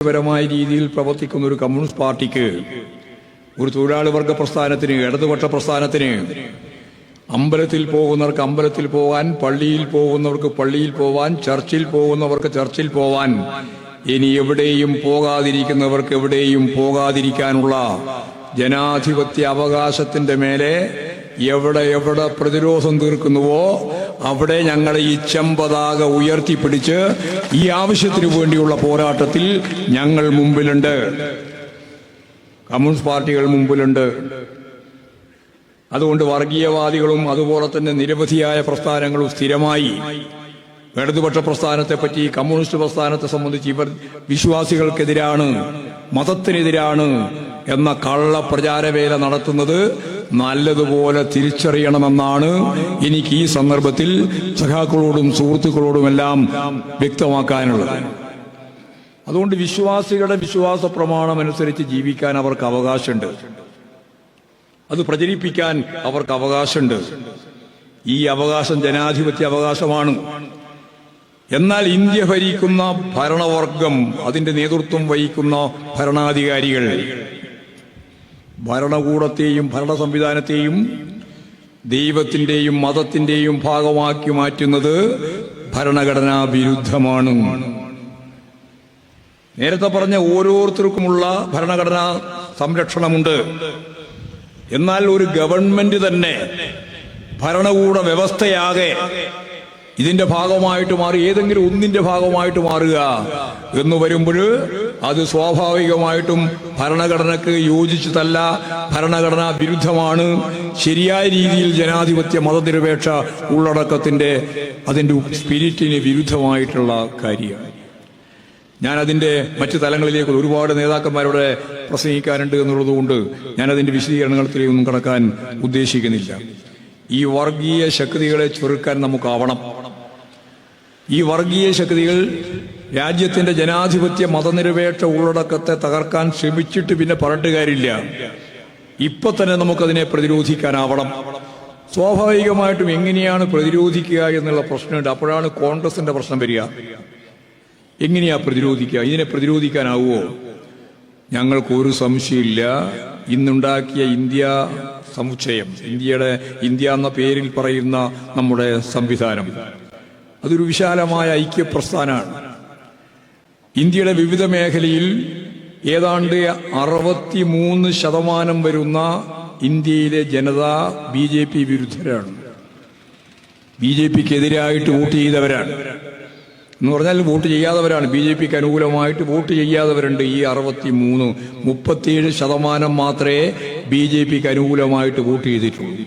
ജനാധിപത്യപരമായ രീതിയിൽ പ്രവർത്തിക്കുന്ന ഒരു കമ്മ്യൂണിസ്റ്റ് പാർട്ടിക്ക്, ഒരു തൊഴിലാളി വർഗ പ്രസ്ഥാനത്തിന്, ഇടതുപക്ഷ പ്രസ്ഥാനത്തിന് അമ്പലത്തിൽ പോകുന്നവർക്ക് അമ്പലത്തിൽ പോകാൻ, പള്ളിയിൽ പോകുന്നവർക്ക് പള്ളിയിൽ പോവാൻ, ചർച്ചിൽ പോകുന്നവർക്ക് ചർച്ചിൽ പോവാൻ, ഇനി എവിടെയും പോകാതിരിക്കുന്നവർക്ക് എവിടെയും പോകാതിരിക്കാനുള്ള ജനാധിപത്യ അവകാശത്തിന്റെ മേലെ എവിടെ പ്രതിരോധം തീർക്കുന്നുവോ അവിടെ ഞങ്ങൾ ഈ ചെമ്പതാക ഉയർത്തിപ്പിടിച്ച് ഈ ആവശ്യത്തിനു വേണ്ടിയുള്ള പോരാട്ടത്തിൽ ഞങ്ങൾ മുമ്പിലുണ്ട്. കമ്മ്യൂണിസ്റ്റ് പാർട്ടികൾ മുമ്പിലുണ്ട്. അതുകൊണ്ട് വർഗീയവാദികളും അതുപോലെ തന്നെ നിരവധിയായ പ്രസ്ഥാനങ്ങളും സ്ഥിരമായി ഇടതുപക്ഷ പ്രസ്ഥാനത്തെപ്പറ്റി, കമ്മ്യൂണിസ്റ്റ് പ്രസ്ഥാനത്തെ സംബന്ധിച്ച് ഇവർ വിശ്വാസികൾക്കെതിരാണ്, മതത്തിനെതിരാണ് എന്ന കള്ള പ്രചാരവേല നടത്തുന്നത് നല്ലതുപോലെ തിരിച്ചറിയണമെന്നാണ് എനിക്ക് ഈ സന്ദർഭത്തിൽ സഖാക്കളോടും സുഹൃത്തുക്കളോടുമെല്ലാം വ്യക്തമാക്കാനുള്ളത്. അതുകൊണ്ട് വിശ്വാസികളുടെ വിശ്വാസ പ്രമാണം അനുസരിച്ച് ജീവിക്കാൻ അവർക്ക് അവകാശമുണ്ട്, അത് പ്രചരിപ്പിക്കാൻ അവർക്ക് അവകാശമുണ്ട്. ഈ അവകാശം ജനാധിപത്യ അവകാശമാണ്. എന്നാൽ ഇന്ത്യ ഭരിക്കുന്ന ഭരണവർഗം, അതിന്റെ നേതൃത്വം വഹിക്കുന്ന ഭരണാധികാരികൾ ഭരണകൂടത്തെയും ഭരണ സംവിധാനത്തെയും ദൈവത്തിന്റെയും മതത്തിന്റെയും ഭാഗമാക്കി മാറ്റുന്നത് ഭരണഘടനാ വിരുദ്ധമാണ്. നേരത്തെ പറഞ്ഞ ഓരോരുത്തർക്കുമുള്ള ഭരണഘടനാ സംരക്ഷണമുണ്ട്. എന്നാൽ ഒരു ഗവൺമെന്റ് തന്നെ ഭരണകൂട വ്യവസ്ഥയാകെ ഇതിന്റെ ഭാഗമായിട്ട് മാറി, ഏതെങ്കിലും ഒന്നിന്റെ ഭാഗമായിട്ട് മാറുക എന്ന് വരുമ്പോൾ അത് സ്വാഭാവികമായിട്ടും ഭരണഘടനക്ക് യോജിച്ചതല്ല, ഭരണഘടനാ വിരുദ്ധമാണ്, ശരിയായ രീതിയിൽ ജനാധിപത്യ മതനിരപേക്ഷ ഉള്ളടക്കത്തിന്റെ അതിന്റെ സ്പിരിറ്റിന് വിരുദ്ധമായിട്ടുള്ള കാര്യമാണ്. ഞാനതിന്റെ മറ്റു തലങ്ങളിലേക്ക് ഒരുപാട് നേതാക്കന്മാരോട് പ്രസംഗിക്കാനുണ്ട് എന്നുള്ളതുകൊണ്ട് ഞാനതിന്റെ വിശദീകരണങ്ങളിലേക്കൊന്നും കടക്കാൻ ഉദ്ദേശിക്കുന്നില്ല. ഈ വർഗീയ ശക്തികളെ ചെറുക്കാൻ നമുക്കാവണം. ഈ വർഗീയ ശക്തികൾ രാജ്യത്തിന്റെ ജനാധിപത്യ മതനിരപേക്ഷ ഉള്ളടക്കത്തെ തകർക്കാൻ ശ്രമിച്ചിട്ട് പിന്നെ പറഞ്ഞിട്ട് കാര്യമില്ല. ഇപ്പൊ തന്നെ നമുക്കതിനെ പ്രതിരോധിക്കാനാവണം. സ്വാഭാവികമായിട്ടും എങ്ങനെയാണ് പ്രതിരോധിക്കുക എന്നുള്ള പ്രശ്നമുണ്ട്. അപ്പോഴാണ് കോൺഗ്രസിന്റെ പ്രശ്നം വരിക. എങ്ങനെയാ പ്രതിരോധിക്കുക? ഇതിനെ പ്രതിരോധിക്കാനാവുമോ? ഞങ്ങൾക്കൊരു സംശയമില്ല. ഇന്നുണ്ടാക്കിയ ഇന്ത്യ സമുച്ചയം, ഇന്ത്യ എന്ന പേരിൽ പറയുന്ന നമ്മുടെ സംവിധാനം, അതൊരു വിശാലമായ ഐക്യപ്രസ്ഥാനമാണ്. ഇന്ത്യയുടെ വിവിധ മേഖലയിൽ ഏതാണ്ട് 63% വരുന്ന ഇന്ത്യയിലെ ജനത BJP വിരുദ്ധരാണ്, BJPക്കെതിരായിട്ട് വോട്ട് ചെയ്തവരാണ്. എന്ന് പറഞ്ഞാൽ വോട്ട് ചെയ്യാത്തവരാണ്. BJPക്ക് അനുകൂലമായിട്ട് വോട്ട് ചെയ്യാത്തവരുണ്ട്. ഈ 37% മാത്രമേ BJPക്ക് അനുകൂലമായിട്ട് വോട്ട് ചെയ്തിട്ടുള്ളൂ.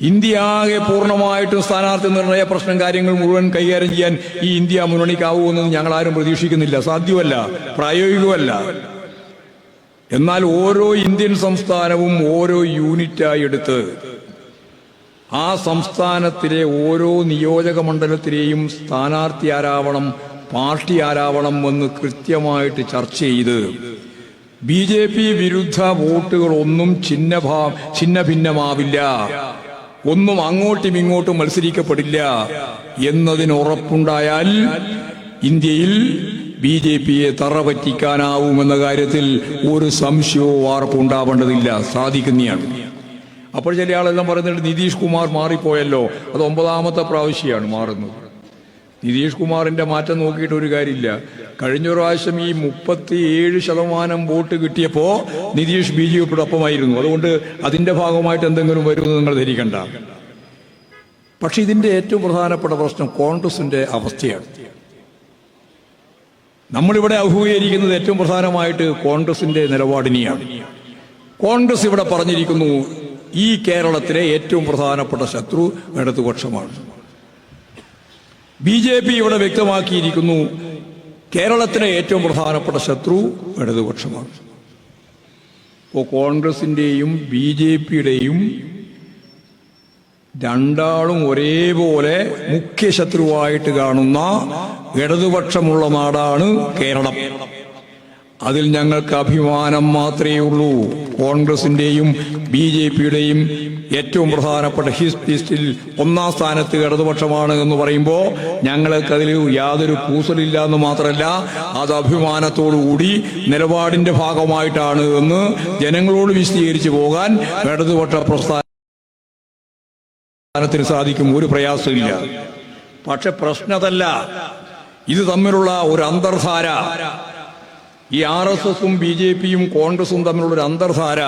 ഇന്ത്യ ആകെ പൂർണ്ണമായിട്ടും സ്ഥാനാർത്ഥി നിർണയ പ്രശ്നം കാര്യങ്ങൾ മുഴുവൻ കൈകാര്യം ചെയ്യാൻ ഈ ഇന്ത്യ മുന്നണിക്കാവുമെന്ന് ഞങ്ങളാരും പ്രതീക്ഷിക്കുന്നില്ല. സാധ്യമല്ല, പ്രായോഗികമല്ല. എന്നാൽ ഓരോ ഇന്ത്യൻ സംസ്ഥാനവും ഓരോ യൂണിറ്റായി എടുത്ത് ആ സംസ്ഥാനത്തിലെ ഓരോ നിയോജക മണ്ഡലത്തിലെയും സ്ഥാനാർത്ഥി ആരാവണം, പാർട്ടി ആരാവണം എന്ന് കൃത്യമായിട്ട് ചർച്ച ചെയ്ത് BJP വിരുദ്ധ വോട്ടുകളൊന്നും ഛിന്ന ഭിന്നമാവില്ല, ഒന്നും അങ്ങോട്ടും ഇങ്ങോട്ടും മത്സരിക്കപ്പെടില്ല എന്നതിന് ഉറപ്പുണ്ടായാൽ ഇന്ത്യയിൽ BJPയെ തറ പറ്റിക്കാനാവുമെന്ന കാര്യത്തിൽ ഒരു സംശയവും ആർക്കുണ്ടാവേണ്ടതില്ല. സാധിക്കുന്നതാണ്. അപ്പോൾ ചില ആളെല്ലാം പറയുന്നുണ്ട് നിതീഷ് കുമാർ മാറിപ്പോയല്ലോ, അത് 9ാമത്തെ പ്രാവശ്യമാണ് മാറുന്നത്. നിതീഷ് കുമാറിന്റെ മാറ്റം നോക്കിയിട്ട് ഒരു കാര്യമില്ല. കഴിഞ്ഞ പ്രാവശ്യം ഈ 37% വോട്ട് കിട്ടിയപ്പോ നിതീഷ് BJPയുടെ ഒപ്പമായിരുന്നു. അതുകൊണ്ട് അതിന്റെ ഭാഗമായിട്ട് എന്തെങ്കിലും വരുമെന്ന് നിങ്ങൾ ധരിക്കണ്ട. പക്ഷെ ഇതിന്റെ ഏറ്റവും പ്രധാനപ്പെട്ട പ്രശ്നം കോൺഗ്രസിന്റെ അവസ്ഥയാണ്. നമ്മളിവിടെ അഭിമുഖീകരിക്കുന്നത് ഏറ്റവും പ്രധാനമായിട്ട് കോൺഗ്രസിന്റെ നിലപാടിനെയാണ്. കോൺഗ്രസ് ഇവിടെ പറഞ്ഞിരിക്കുന്നു ഈ കേരളത്തിലെ ഏറ്റവും പ്രധാനപ്പെട്ട ശത്രു ഇടതുപക്ഷമാണ്. BJP ഇവിടെ വ്യക്തമാക്കിയിരിക്കുന്നു കേരളത്തിലെ ഏറ്റവും പ്രധാനപ്പെട്ട ശത്രു ഇടതുപക്ഷമാണ്. ഇപ്പോൾ കോൺഗ്രസിന്റെയും BJPയുടെയും രണ്ടാളും ഒരേപോലെ മുഖ്യ ശത്രുവായിട്ട് കാണുന്ന ഇടതുപക്ഷമുള്ള നാടാണ് കേരളം. അതിൽ ഞങ്ങൾക്ക് അഭിമാനം മാത്രമേ ഉള്ളൂ. കോൺഗ്രസിന്റെയും BJPയുടെയും ഏറ്റവും പ്രധാനപ്പെട്ട ഹിറ്റ് ലിസ്റ്റിൽ 1-ാം സ്ഥാനത്ത് ഇടതുപക്ഷമാണ് എന്ന് പറയുമ്പോൾ ഞങ്ങൾക്കതിൽ യാതൊരു കൂസലില്ല എന്ന് മാത്രമല്ല, അത് അഭിമാനത്തോടുകൂടി നിലപാടിന്റെ ഭാഗമായിട്ടാണ് എന്ന് ജനങ്ങളോട് വിശദീകരിച്ചു പോകാൻ ഇടതുപക്ഷ പ്രസ്ഥാനത്തിന് സാധിക്കും. ഒരു പ്രയാസമില്ല. പക്ഷെ പ്രശ്നതല്ല, ഇത് തമ്മിലുള്ള ഒരു അന്തർധാര, ഈ RSSും BJPയും കോൺഗ്രസും തമ്മിലുള്ള ഒരു അന്തർധാര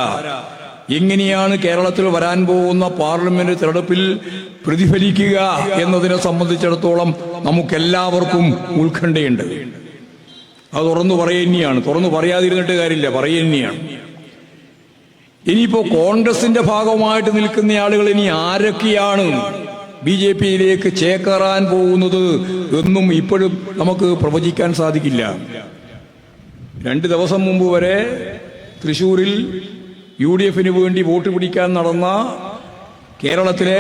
എങ്ങനെയാണ് കേരളത്തിൽ വരാൻ പോകുന്ന പാർലമെന്റ് തെരഞ്ഞെടുപ്പിൽ പ്രതിഫലിക്കുക എന്നതിനെ സംബന്ധിച്ചിടത്തോളം നമുക്കെല്ലാവർക്കും ഉത്കണ്ഠയുണ്ട്. അത് തുറന്നു പറയുകയാണ്. തുറന്നു പറയാതിരുന്നിട്ട് കാര്യമില്ല, പറയുകയാണ്. ഇനിയിപ്പോ കോൺഗ്രസിന്റെ ഭാഗമായിട്ട് നിൽക്കുന്ന ആളുകൾ ഇനി ആരൊക്കെയാണ് BJPയിലേക്ക് ചേക്കേറാൻ പോകുന്നത് എന്നും ഇപ്പോഴും നമുക്ക് പ്രവചിക്കാൻ സാധിക്കില്ല. 2 ദിവസം മുമ്പ് വരെ തൃശൂരിൽ UDFന് വേണ്ടി വോട്ട് പിടിക്കാൻ നടന്ന കേരളത്തിലെ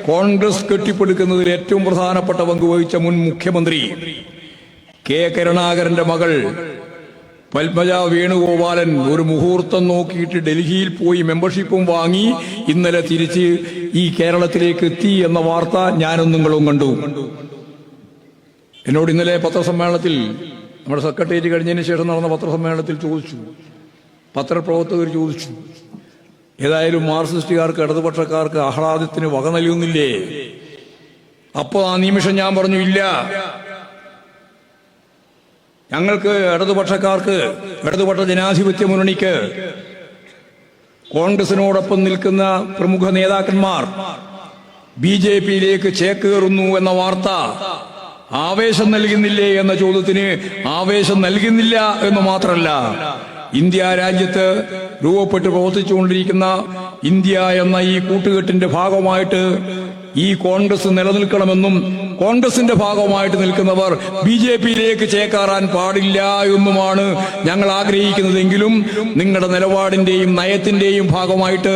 കോൺഗ്രസ് കെട്ടിപ്പടുക്കുന്നതിൽ ഏറ്റവും പ്രധാനപ്പെട്ട പങ്ക് വഹിച്ച മുൻ മുഖ്യമന്ത്രി K. കരുണാകരന്റെ മകൾ പത്മജ വേണുഗോപാലൻ ഒരു മുഹൂർത്തം നോക്കിയിട്ട് ഡൽഹിയിൽ പോയി മെമ്പർഷിപ്പും വാങ്ങി ഇന്നലെ തിരിച്ച് ഈ കേരളത്തിലേക്ക് എത്തി എന്ന വാർത്ത ഞാനും നിങ്ങളും കണ്ടു. എന്നോട് ഇന്നലെ പത്രസമ്മേളനത്തിൽ, നമ്മുടെ സെക്രട്ടേറിയറ്റ് കഴിഞ്ഞതിന് ശേഷം നടന്ന പത്രസമ്മേളനത്തിൽ ചോദിച്ചു, പത്രപ്രവർത്തകർ ചോദിച്ചു, ഏതായാലും മാർക്സിസ്റ്റുകാർക്ക് ഇടതുപക്ഷക്കാർക്ക് ആഹ്ലാദത്തിന് വക നൽകുന്നില്ലേ? അപ്പോ ആ നിമിഷം ഞാൻ പറഞ്ഞു, ഇല്ല, ഞങ്ങൾക്ക് ഇടതുപക്ഷക്കാർക്ക്, ഇടതുപക്ഷ ജനാധിപത്യ മുന്നണിക്ക് കോൺഗ്രസിനോടൊപ്പം നിൽക്കുന്ന പ്രമുഖ നേതാക്കന്മാർ BJPയിലേക്ക് ചേക്കേറുന്നു എന്ന വാർത്ത ആവേശം നൽകുന്നില്ലേ എന്ന ചോദ്യത്തിന് ആവേശം നൽകുന്നില്ല എന്ന് മാത്രമല്ല, ഇന്ത്യ രാജ്യത്ത് രൂപപ്പെട്ട് പ്രവർത്തിച്ചുകൊണ്ടിരിക്കുന്ന ഇന്ത്യ എന്ന ഈ കൂട്ടുകെട്ടിന്റെ ഭാഗമായിട്ട് ഈ കോൺഗ്രസ് നിലനിൽക്കണമെന്നും കോൺഗ്രസിന്റെ ഭാഗമായിട്ട് നിൽക്കുന്നവർ BJPയിലേക്ക് ചേക്കേറാൻ പാടില്ല എന്നുമാണ് ഞങ്ങൾ ആഗ്രഹിക്കുന്നതെങ്കിലും നിങ്ങളുടെ നിലപാടിന്റെയും നയത്തിന്റെയും ഭാഗമായിട്ട്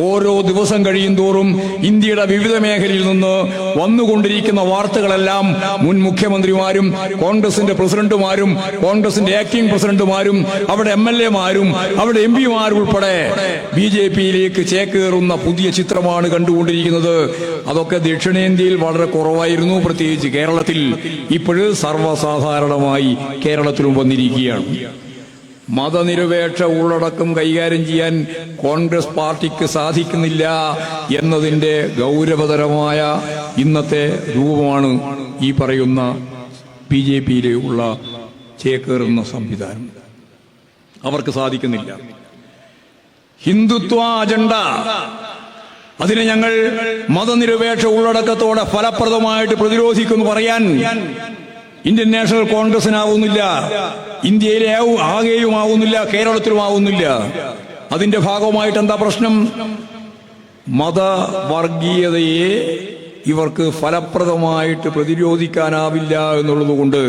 ഓരോ ദിവസം കഴിയും തോറും ഇന്ത്യയുടെ വിവിധ മേഖലയിൽ നിന്ന് വന്നുകൊണ്ടിരിക്കുന്ന വാർത്തകളെല്ലാം മുൻ മുഖ്യമന്ത്രിമാരും കോൺഗ്രസിന്റെ പ്രസിഡന്റുമാരും കോൺഗ്രസിന്റെ ആക്ടിംഗ് പ്രസിഡന്റുമാരും അവിടെ MLAമാരും അവിടെ MP മാരും ഉൾപ്പെടെ BJPയിലേക്ക് ചേക്കേറുന്ന പുതിയ ചിത്രമാണ് കണ്ടുകൊണ്ടിരിക്കുന്നത്. അതൊക്കെ ദക്ഷിണേന്ത്യയിൽ വളരെ കുറവായിരുന്നു, പ്രത്യേകിച്ച് കേരളത്തിൽ. ഇപ്പോഴും സർവ്വസാധാരണമായി കേരളത്തിലും വന്നിരിക്കുകയാണ്. മതനിരപേക്ഷ ഉള്ളടക്കം കൈകാര്യം ചെയ്യാൻ കോൺഗ്രസ് പാർട്ടിക്ക് സാധിക്കുന്നില്ല എന്നതിന്റെ ഗൗരവതരമായ ഇന്നത്തെ രൂപമാണ് ഈ പറയുന്ന BJPയിലുള്ള ചേക്കേറുന്ന സംവിധാനം. അവർക്ക് സാധിക്കുന്നില്ല. ഹിന്ദുത്വ അജണ്ട, അതിനെ ഞങ്ങൾ മതനിരപേക്ഷ ഉള്ളടക്കത്തോടെ ഫലപ്രദമായിട്ട് പ്രതിരോധിക്കുമെന്ന് പറയാൻ ഇന്ത്യൻ നാഷണൽ കോൺഗ്രസിനാവുന്നില്ല, ഇന്ത്യയിലെ ആകെയും ആവുന്നില്ല, കേരളത്തിലും ആവുന്നില്ല. അതിന്റെ ഭാഗമായിട്ട് എന്താ പ്രശ്നം? മതവർഗീയതയെ ഇവർക്ക് ഫലപ്രദമായിട്ട് പ്രതിരോധിക്കാനാവില്ല എന്നുള്ളതുകൊണ്ട്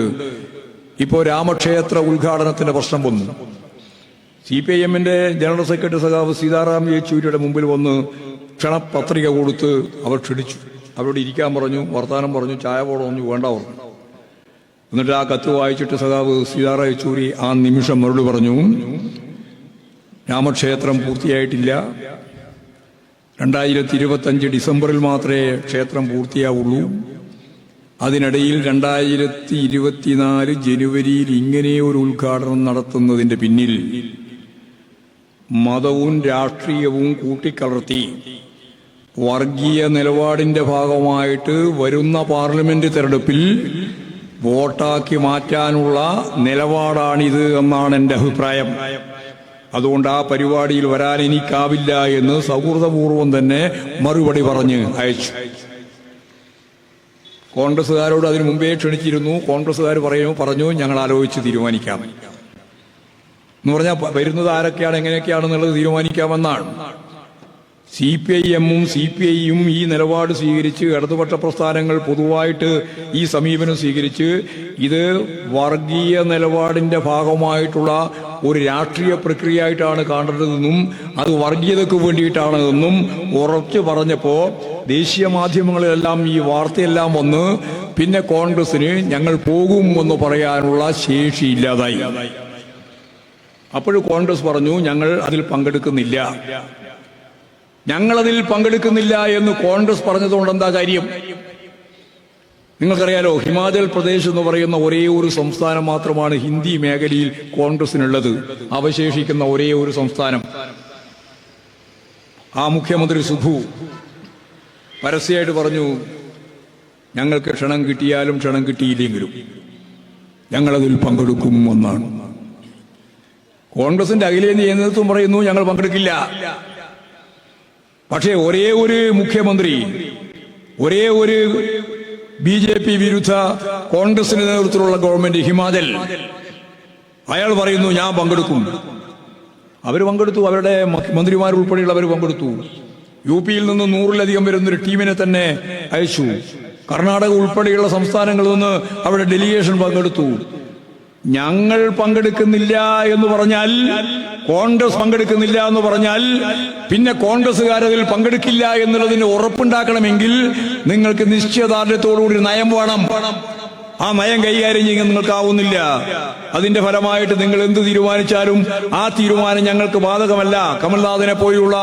ഇപ്പോ രാമക്ഷേത്ര ഉദ്ഘാടനത്തിന്റെ പ്രശ്നം വന്നു. CPIMന്റെ ജനറൽ സെക്രട്ടറി സഖാവ് സീതാറാം യെച്ചൂരിയുടെ മുമ്പിൽ വന്ന് ക്ഷണപത്രിക കൊടുത്ത് അവർ ക്ഷണിച്ചു. അവരോട് ഇരിക്കാൻ പറഞ്ഞു, വർത്താനം പറഞ്ഞു, ചായ പറഞ്ഞു, വേണ്ട പറഞ്ഞു. എന്നിട്ട് ആ കത്ത് വായിച്ചിട്ട് സഖാവ് സീതാറാം യെച്ചൂരി ആ നിമിഷം മറുപടി പറഞ്ഞു, രാമക്ഷേത്രം പൂർത്തിയായിട്ടില്ല, 2025 ഡിസംബറിൽ മാത്രമേ ക്ഷേത്രം പൂർത്തിയാവുള്ളൂ. അതിനിടയിൽ 2024 ജനുവരിയിൽ ഇങ്ങനെ ഒരു ഉദ്ഘാടനം നടത്തുന്നതിന്റെ പിന്നിൽ മതവും രാഷ്ട്രീയവും കൂട്ടിക്കലർത്തി വർഗീയ നിലപാടിന്റെ ഭാഗമായിട്ട് വരുന്ന പാർലമെന്റ് തെരഞ്ഞെടുപ്പിൽ വോട്ടാക്കി മാറ്റാനുള്ള നിലപാടാണിത് എന്നാണ് എന്റെ അഭിപ്രായം. അതുകൊണ്ട് ആ പരിപാടിയിൽ വരാൻ എനിക്കാവില്ല എന്ന് സൗഹൃദപൂർവ്വം തന്നെ മറുപടി പറഞ്ഞ് അയച്ചു. കോൺഗ്രസുകാരോട് അതിനു മുമ്പേ ക്ഷണിച്ചിരുന്നു. കോൺഗ്രസുകാർ പറഞ്ഞു ഞങ്ങൾ ആലോചിച്ച് തീരുമാനിക്കാം എന്ന് പറഞ്ഞാൽ വരുന്നത് ആരൊക്കെയാണ് എങ്ങനെയൊക്കെയാണെന്നുള്ളത് തീരുമാനിക്കാമെന്നാണ്. CPIMും CPIയും ഈ നിലപാട് സ്വീകരിച്ച്, ഇടതുപക്ഷ പ്രസ്ഥാനങ്ങൾ പൊതുവായിട്ട് ഈ സമീപനം സ്വീകരിച്ച് ഇത് വർഗീയ നിലപാടിന്റെ ഭാഗമായിട്ടുള്ള ഒരു രാഷ്ട്രീയ പ്രക്രിയയായിട്ടാണ് കാണേണ്ടതെന്നും അത് വർഗീയതയ്ക്ക് വേണ്ടിയിട്ടാണ് എന്നും ഉറച്ചു പറഞ്ഞപ്പോ ദേശീയ മാധ്യമങ്ങളിലെല്ലാം ഈ വാർത്തയെല്ലാം വന്ന് പിന്നെ കോൺഗ്രസിന് ഞങ്ങൾ പോകും എന്ന് പറയാനുള്ള ശേഷിയില്ലാതായി. അപ്പോൾ കോൺഗ്രസ് പറഞ്ഞു ഞങ്ങൾ അതിൽ പങ്കെടുക്കുന്നില്ല. ഞങ്ങളതിൽ പങ്കെടുക്കുന്നില്ല എന്ന് കോൺഗ്രസ് പറഞ്ഞതുകൊണ്ട് എന്താ കാര്യം? നിങ്ങൾക്കറിയാലോ, ഹിമാചൽ പ്രദേശ് എന്ന് പറയുന്ന ഒരേ ഒരു സംസ്ഥാനം മാത്രമാണ് ഹിന്ദി മേഖലയിൽ കോൺഗ്രസിനുള്ളത്. അവശേഷിക്കുന്ന ഒരേ ഒരു സംസ്ഥാനം. ആ മുഖ്യമന്ത്രി സുഖു പരസ്യമായിട്ട് പറഞ്ഞു, ഞങ്ങൾക്ക് ക്ഷണം കിട്ടിയാലും ക്ഷണം കിട്ടിയില്ലെങ്കിലും ഞങ്ങളതിൽ പങ്കെടുക്കും എന്നാണ്. കോൺഗ്രസിന്റെ അഖിലേന്ത്യാ നേതൃത്വം പറയുന്നു ഞങ്ങൾ പങ്കെടുക്കില്ല. പക്ഷേ ഒരേ ഒരു മുഖ്യമന്ത്രി, ഒരേ ഒരു BJP വിരുദ്ധ കോൺഗ്രസിന്റെ നേതൃത്വത്തിലുള്ള ഗവൺമെന്റ് ഹിമാചൽ, അയാൾ പറയുന്നു ഞാൻ പങ്കെടുക്കും. അവർ പങ്കെടുത്തു. അവരുടെ മന്ത്രിമാരുൾപ്പെടെയുള്ളവർ പങ്കെടുത്തു. UP യിൽ നിന്ന് 100-ലധികം വരുന്നൊരു ടീമിനെ തന്നെ അയച്ചു. കർണാടക ഉൾപ്പെടെയുള്ള സംസ്ഥാനങ്ങളിൽ നിന്ന് അവിടെ ഡെലിഗേഷൻ പങ്കെടുത്തു. ഞങ്ങൾ പങ്കെടുക്കുന്നില്ല എന്ന് പറഞ്ഞാൽ, കോൺഗ്രസ് പങ്കെടുക്കുന്നില്ല എന്ന് പറഞ്ഞാൽ പിന്നെ കോൺഗ്രസ്സുകാരതിൽ പങ്കെടുക്കില്ല എന്നുള്ളതിന് ഉറപ്പുണ്ടാക്കണമെങ്കിൽ നിങ്ങൾക്ക് നിശ്ചയദാർഢ്യത്തോടുകൂടി നയം വേണം. ആ നയം കൈകാര്യം ചെയ്യാൻ നിങ്ങൾക്കാവുന്നില്ല. അതിന്റെ ഫലമായിട്ട് നിങ്ങൾ എന്ത് തീരുമാനിച്ചാലും ആ തീരുമാനം ഞങ്ങൾക്ക് ബാധകമല്ല. കമൽനാഥിനെ പോലുള്ള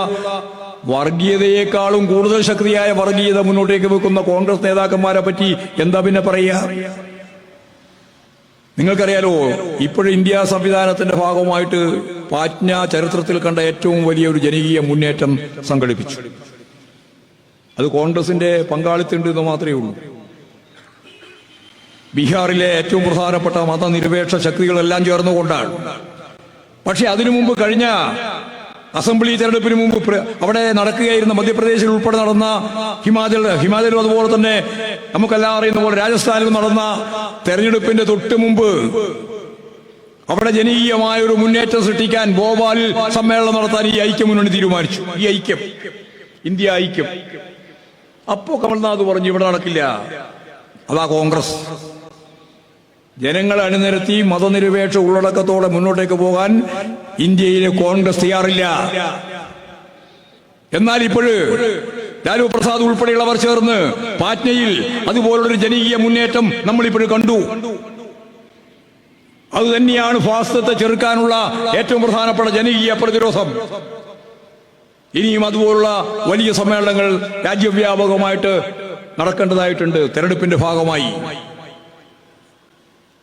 വർഗീയതയെക്കാളും കൂടുതൽ ശക്തിയായ വർഗീയത മുന്നോട്ടേക്ക് വെക്കുന്ന കോൺഗ്രസ് നേതാക്കന്മാരെ പറ്റി എന്താ പിന്നെ പറയുക? നിങ്ങൾക്കറിയാലോ, ഇപ്പോഴും ഇന്ത്യ സംവിധാനത്തിന്റെ ഭാഗമായിട്ട് പാറ്റ്ന ചരിത്രത്തിൽ കണ്ട ഏറ്റവും വലിയ ഒരു ജനകീയ മുന്നേറ്റം സംഘടിപ്പിച്ചു. അത് കോൺഗ്രസിന്റെ പങ്കാളിത്തമുണ്ട് എന്ന് മാത്രമേ ഉള്ളൂ. ബീഹാറിലെ ഏറ്റവും പ്രധാനപ്പെട്ട മതനിരപേക്ഷ ശക്തികളെല്ലാം ചേർന്നുകൊണ്ടാണ്. പക്ഷെ അതിനു മുമ്പ്, കഴിഞ്ഞ അസംബ്ലി തെരഞ്ഞെടുപ്പിന് മുമ്പ് അവിടെ നടക്കുകയായിരുന്ന മധ്യപ്രദേശിൽ ഉൾപ്പെടെ നടന്ന ഹിമാചലും അതുപോലെ തന്നെ നമുക്കെല്ലാം അറിയുന്ന പോലെ രാജസ്ഥാനിലും നടന്ന തെരഞ്ഞെടുപ്പിന്റെ തൊട്ട് മുമ്പ് അവിടെ ജനകീയമായ ഒരു മുന്നേറ്റം സൃഷ്ടിക്കാൻ ഭോപ്പാലിൽ സമ്മേളനം നടത്താൻ ഈ ഐക്യമുന്നണി തീരുമാനിച്ചു. ഈ ഐക്യം, ഇന്ത്യ ഐക്യം. അപ്പോ കമൽനാഥ് പറഞ്ഞു ഇവിടെ നടക്കില്ല. അതാ കോൺഗ്രസ്. ജനങ്ങളെ അണിനിരത്തി മതനിരപേക്ഷ ഉള്ളടക്കത്തോടെ മുന്നോട്ടേക്ക് പോകാൻ ഇന്ത്യയിലെ കോൺഗ്രസ് തയ്യാറില്ല. എന്നാൽ ഇപ്പോഴ് ലാലു പ്രസാദ് ഉൾപ്പെടെയുള്ളവർ ചേർന്ന് പാറ്റ്നയിൽ അതുപോലുള്ളൊരു ജനകീയ മുന്നേറ്റം നമ്മളിപ്പോഴും കണ്ടു. അത് തന്നെയാണ് ഫാസിസത്തെ ചെറുക്കാനുള്ള ഏറ്റവും പ്രധാനപ്പെട്ട ജനകീയ പ്രതിരോധം. ഇനിയും അതുപോലുള്ള വലിയ സമ്മേളനങ്ങൾ രാജ്യവ്യാപകമായിട്ട് നടക്കേണ്ടതായിട്ടുണ്ട് തെരഞ്ഞെടുപ്പിന്റെ ഭാഗമായി.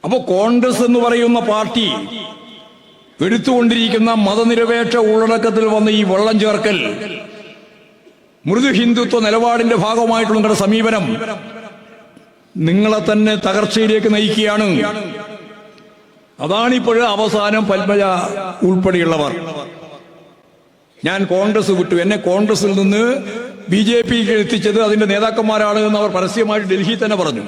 അപ്പോ കോൺഗ്രസ് എന്ന് പറയുന്ന പാർട്ടി എടുത്തുകൊണ്ടിരിക്കുന്ന മതനിരപേക്ഷ ഉള്ളടക്കത്തിൽ വന്ന ഈ വെള്ളം ചേർക്കൽ, മൃദു ഹിന്ദുത്വ നിലപാടിന്റെ ഭാഗമായിട്ടുള്ള നിങ്ങളുടെ സമീപനം നിങ്ങളെ തന്നെ തകർച്ചയിലേക്ക് നയിക്കുകയാണ്. അതാണിപ്പോഴും അവസാനം പത്മജ ഉൾപ്പെടെയുള്ളവർ, ഞാൻ കോൺഗ്രസ് വിട്ടു, എന്നെ കോൺഗ്രസിൽ നിന്ന് BJPക്ക് എത്തിച്ചത് അതിന്റെ നേതാക്കന്മാരാണ് എന്ന് അവർ പരസ്യമായിട്ട് ഡൽഹിയിൽ തന്നെ പറഞ്ഞു.